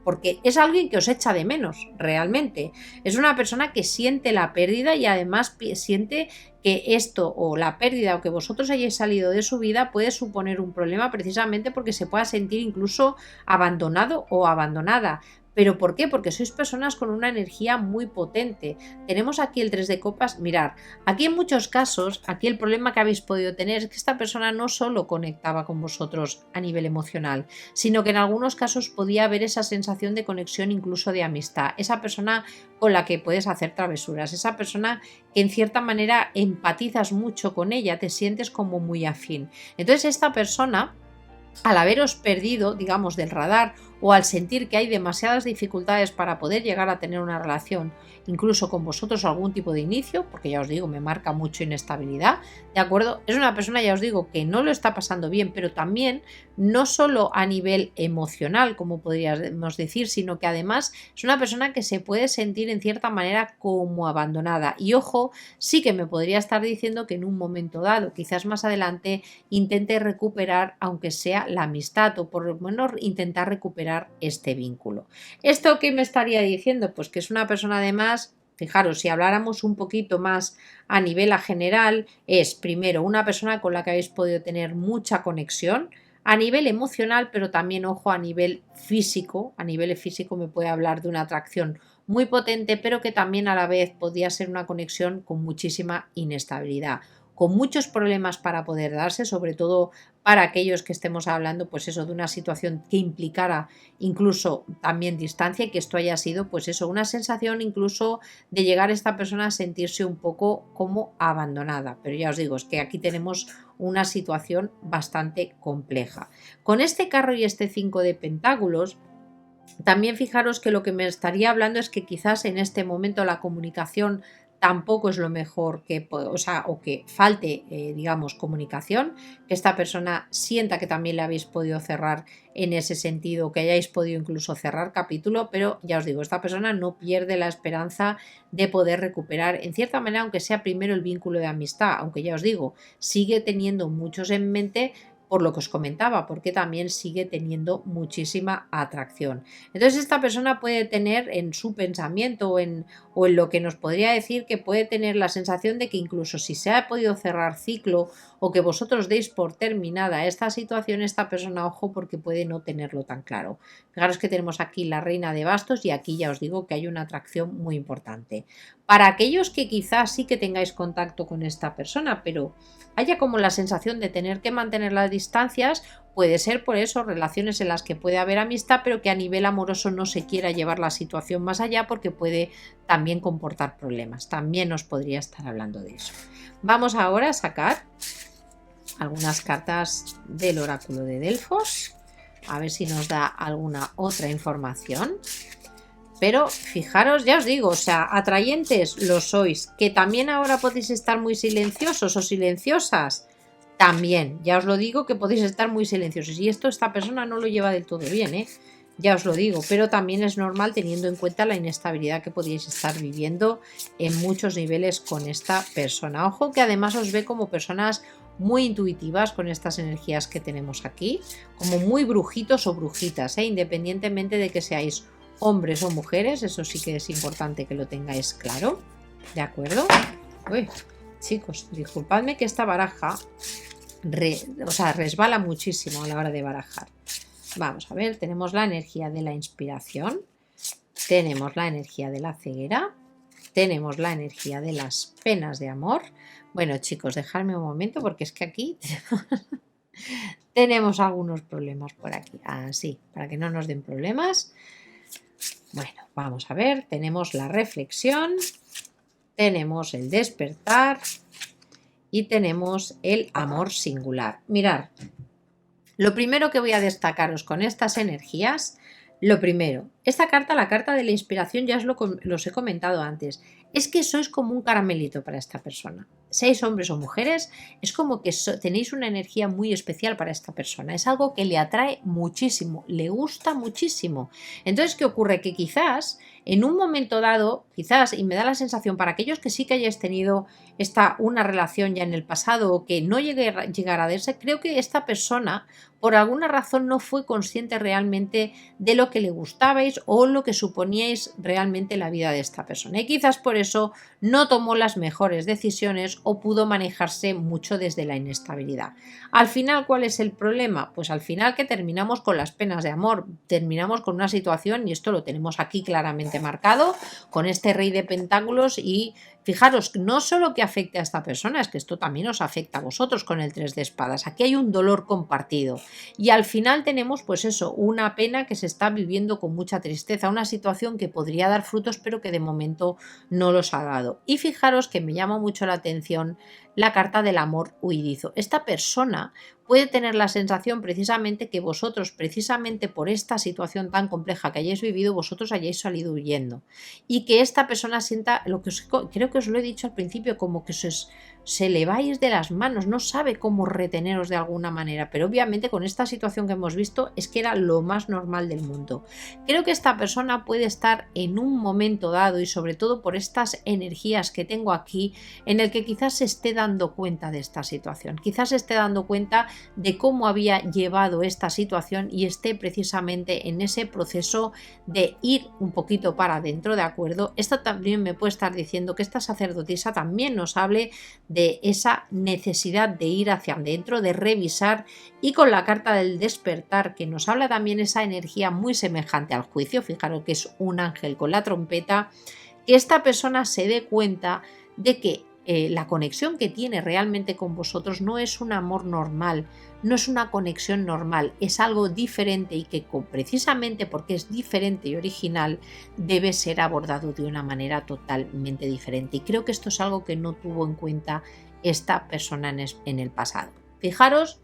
porque es alguien que os echa de menos realmente. Es una persona que siente la pérdida y además siente que esto o la pérdida o que vosotros hayáis salido de su vida puede suponer un problema precisamente porque se pueda sentir incluso abandonado o abandonada. ¿Pero por qué? Porque sois personas con una energía muy potente. Tenemos aquí el 3 de copas. Mirad, aquí en muchos casos, aquí el problema que habéis podido tener es que esta persona no solo conectaba con vosotros a nivel emocional, sino que en algunos casos podía haber esa sensación de conexión, incluso de amistad. Esa persona con la que puedes hacer travesuras, esa persona que en cierta manera empatizas mucho con ella, te sientes como muy afín. Entonces esta persona, al haberos perdido, digamos, del radar, o al sentir que hay demasiadas dificultades para poder llegar a tener una relación, incluso con vosotros algún tipo de inicio, porque ya os digo, me marca mucho inestabilidad, ¿de acuerdo? Es una persona, ya os digo, que no lo está pasando bien, pero también no solo a nivel emocional, como podríamos decir, sino que además es una persona que se puede sentir en cierta manera como abandonada. Y ojo, sí que me podría estar diciendo que en un momento dado, quizás más adelante, intente recuperar, aunque sea la amistad, o por lo menos intentar recuperar este vínculo. ¿Esto qué me estaría diciendo? Pues que es una persona además, fijaros, si habláramos un poquito más a nivel general, es primero una persona con la que habéis podido tener mucha conexión a nivel emocional, pero también, ojo, a nivel físico. A nivel físico me puede hablar de una atracción muy potente, pero que también a la vez podía ser una conexión con muchísima inestabilidad, con muchos problemas para poder darse, sobre todo para aquellos que estemos hablando, pues eso, de una situación que implicara incluso también distancia y que esto haya sido, pues eso, una sensación incluso de llegar a esta persona a sentirse un poco como abandonada. Pero ya os digo, es que aquí tenemos una situación bastante compleja. Con este carro y este 5 de pentáculos, también fijaros que lo que me estaría hablando es que quizás en este momento la comunicación tampoco es lo mejor que, o sea, o que falte, digamos, comunicación, que esta persona sienta que también le habéis podido cerrar en ese sentido, que hayáis podido incluso cerrar capítulo, pero ya os digo, esta persona no pierde la esperanza de poder recuperar, en cierta manera, aunque sea primero el vínculo de amistad, aunque ya os digo, sigue teniendo muchos en mente por lo que os comentaba, porque también sigue teniendo muchísima atracción. Entonces esta persona puede tener en su pensamiento o en lo que nos podría decir que puede tener la sensación de que incluso si se ha podido cerrar ciclo o que vosotros deis por terminada esta situación, esta persona, ojo, porque puede no tenerlo tan claro. Fijaros que tenemos aquí la reina de bastos y aquí ya os digo que hay una atracción muy importante. Para aquellos que quizás sí que tengáis contacto con esta persona, pero haya como la sensación de tener que mantener las distancias, puede ser por eso relaciones en las que puede haber amistad, pero que a nivel amoroso no se quiera llevar la situación más allá porque puede también comportar problemas. También os podría estar hablando de eso. Vamos ahora a sacar algunas cartas del oráculo de Delfos, a ver si nos da alguna otra información. Pero fijaros, ya os digo, o sea, atrayentes lo sois, que también ahora podéis estar muy silenciosos o silenciosas, también, ya os lo digo que podéis estar muy silenciosos y esto esta persona no lo lleva del todo bien, ya os lo digo, pero también es normal teniendo en cuenta la inestabilidad que podéis estar viviendo en muchos niveles con esta persona. Ojo que además os ve como personas muy intuitivas con estas energías que tenemos aquí, como muy brujitos o brujitas, independientemente de que seáis hombres o mujeres, eso sí que es importante que lo tengáis claro, ¿de acuerdo? Uy, chicos, disculpadme que esta baraja resbala muchísimo a la hora de barajar. Vamos a ver, tenemos la energía de la inspiración, tenemos la energía de la ceguera, tenemos la energía de las penas de amor. Bueno, chicos, dejadme un momento porque es que aquí tenemos algunos problemas por aquí. Así, para que no nos den problemas. Bueno, vamos a ver, tenemos la reflexión, tenemos el despertar y tenemos el amor singular. Mirad, lo primero que voy a destacaros con estas energías, lo primero, esta carta, la carta de la inspiración, ya os he comentado antes, es que sois como un caramelito para esta persona. Seáis hombres o mujeres, es como que tenéis una energía muy especial para esta persona. Es algo que le atrae muchísimo, le gusta muchísimo. Entonces, ¿qué ocurre? Que quizás en un momento dado, quizás, y me da la sensación para aquellos que sí que hayáis tenido una relación ya en el pasado o que no llegara a darse, creo que esta persona por alguna razón no fue consciente realmente de lo que le gustabais o lo que suponíais realmente la vida de esta persona. Y quizás por eso no tomó las mejores decisiones o pudo manejarse mucho desde la inestabilidad. Al final, ¿cuál es el problema? Pues al final que terminamos con las penas de amor, terminamos con una situación, y esto lo tenemos aquí claramente marcado, con este rey de pentáculos y fijaros, no solo que afecte a esta persona, es que esto también os afecta a vosotros con el 3 de espadas. Aquí hay un dolor compartido y al final tenemos pues eso, una pena que se está viviendo con mucha tristeza, una situación que podría dar frutos pero que de momento no los ha dado. Y fijaros que me llama mucho la atención la carta del amor huidizo. Esta persona puede tener la sensación precisamente que vosotros, precisamente por esta situación tan compleja que hayáis vivido, vosotros hayáis salido huyendo y que esta persona sienta lo que creo que os lo he dicho al principio, como que se le vais de las manos, no sabe cómo reteneros de alguna manera, pero obviamente con esta situación que hemos visto es que era lo más normal del mundo. Creo que esta persona puede estar en un momento dado y sobre todo por estas energías que tengo aquí en el que quizás se esté dando cuenta de esta situación, quizás se esté dando cuenta de cómo había llevado esta situación y esté precisamente en ese proceso de ir un poquito para adentro, ¿de acuerdo? Esto también me puede estar diciendo que esta sacerdotisa también nos hable de esa necesidad de ir hacia adentro, de revisar, y con la carta del despertar que nos habla también esa energía muy semejante al juicio, fijaros que es un ángel con la trompeta, que esta persona se dé cuenta de que la conexión que tiene realmente con vosotros no es un amor normal, no es una conexión normal, es algo diferente y que precisamente porque es diferente y original debe ser abordado de una manera totalmente diferente. Y creo que esto es algo que no tuvo en cuenta esta persona en el pasado. Fijaros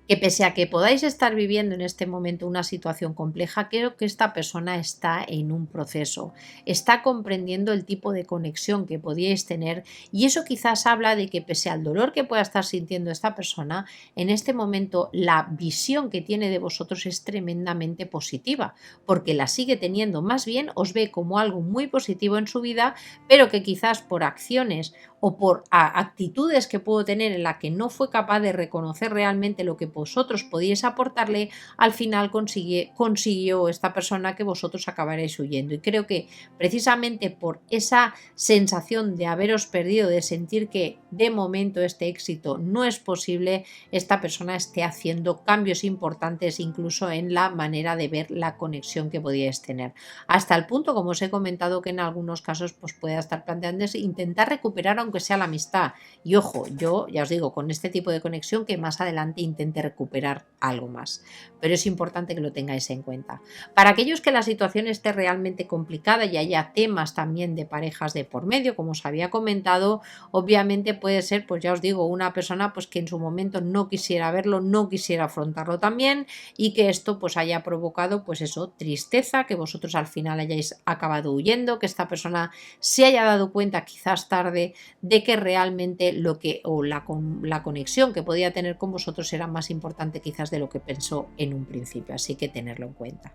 que pese a que podáis estar viviendo en este momento una situación compleja, creo que esta persona está en un proceso, está comprendiendo el tipo de conexión que podíais tener y eso quizás habla de que pese al dolor que pueda estar sintiendo esta persona, en este momento la visión que tiene de vosotros es tremendamente positiva, porque la sigue teniendo, más bien os ve como algo muy positivo en su vida, pero que quizás por acciones o por actitudes que puedo tener en la que no fue capaz de reconocer realmente lo que vosotros podíais aportarle, al final consiguió esta persona que vosotros acabaréis huyendo. Y creo que precisamente por esa sensación de haberos perdido, de sentir que de momento este éxito no es posible, esta persona esté haciendo cambios importantes incluso en la manera de ver la conexión que podíais tener. Hasta el punto, como os he comentado, que en algunos casos pues pueda estar planteando intentar recuperar aunque sea la amistad. Y ojo, yo ya os digo, con este tipo de conexión que más adelante intente recuperar algo más. Pero es importante que lo tengáis en cuenta. Para aquellos que la situación esté realmente complicada y haya temas también de parejas de por medio, como os había comentado, obviamente puede ser, pues ya os digo, una persona pues que en su momento no quisiera verlo, no quisiera afrontarlo también y que esto pues haya provocado pues eso, tristeza, que vosotros al final hayáis acabado huyendo, que esta persona se haya dado cuenta quizás tarde de que realmente la conexión que podía tener con vosotros era más importante quizás de lo que pensó en un principio, así que tenerlo en cuenta.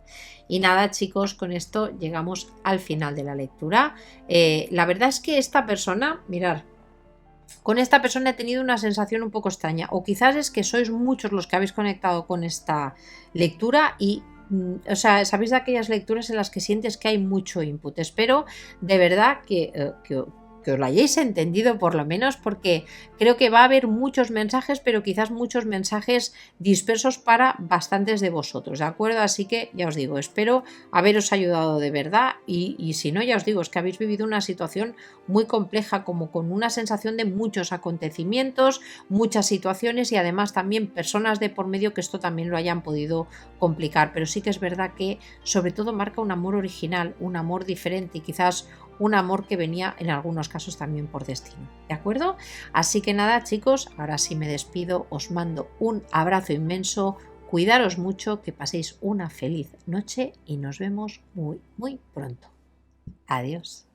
Y nada, chicos, con esto llegamos al final de la lectura. La verdad es que esta persona, mirad, con esta persona he tenido una sensación un poco extraña, o quizás es que sois muchos los que habéis conectado con esta lectura y o sea, sabéis de aquellas lecturas en las que sientes que hay mucho input. Espero de verdad que os lo hayáis entendido por lo menos, porque creo que va a haber muchos mensajes, pero quizás muchos mensajes dispersos para bastantes de vosotros, ¿de acuerdo? Así que ya os digo, espero haberos ayudado de verdad y si no, ya os digo, es que habéis vivido una situación muy compleja, como con una sensación de muchos acontecimientos, muchas situaciones y además también personas de por medio que esto también lo hayan podido complicar, pero sí que es verdad que sobre todo marca un amor original, un amor diferente y quizás un amor que venía en algunos casos también por destino, ¿de acuerdo? Así que nada, chicos, ahora sí me despido, os mando un abrazo inmenso, cuidaros mucho, que paséis una feliz noche y nos vemos muy, muy pronto. Adiós.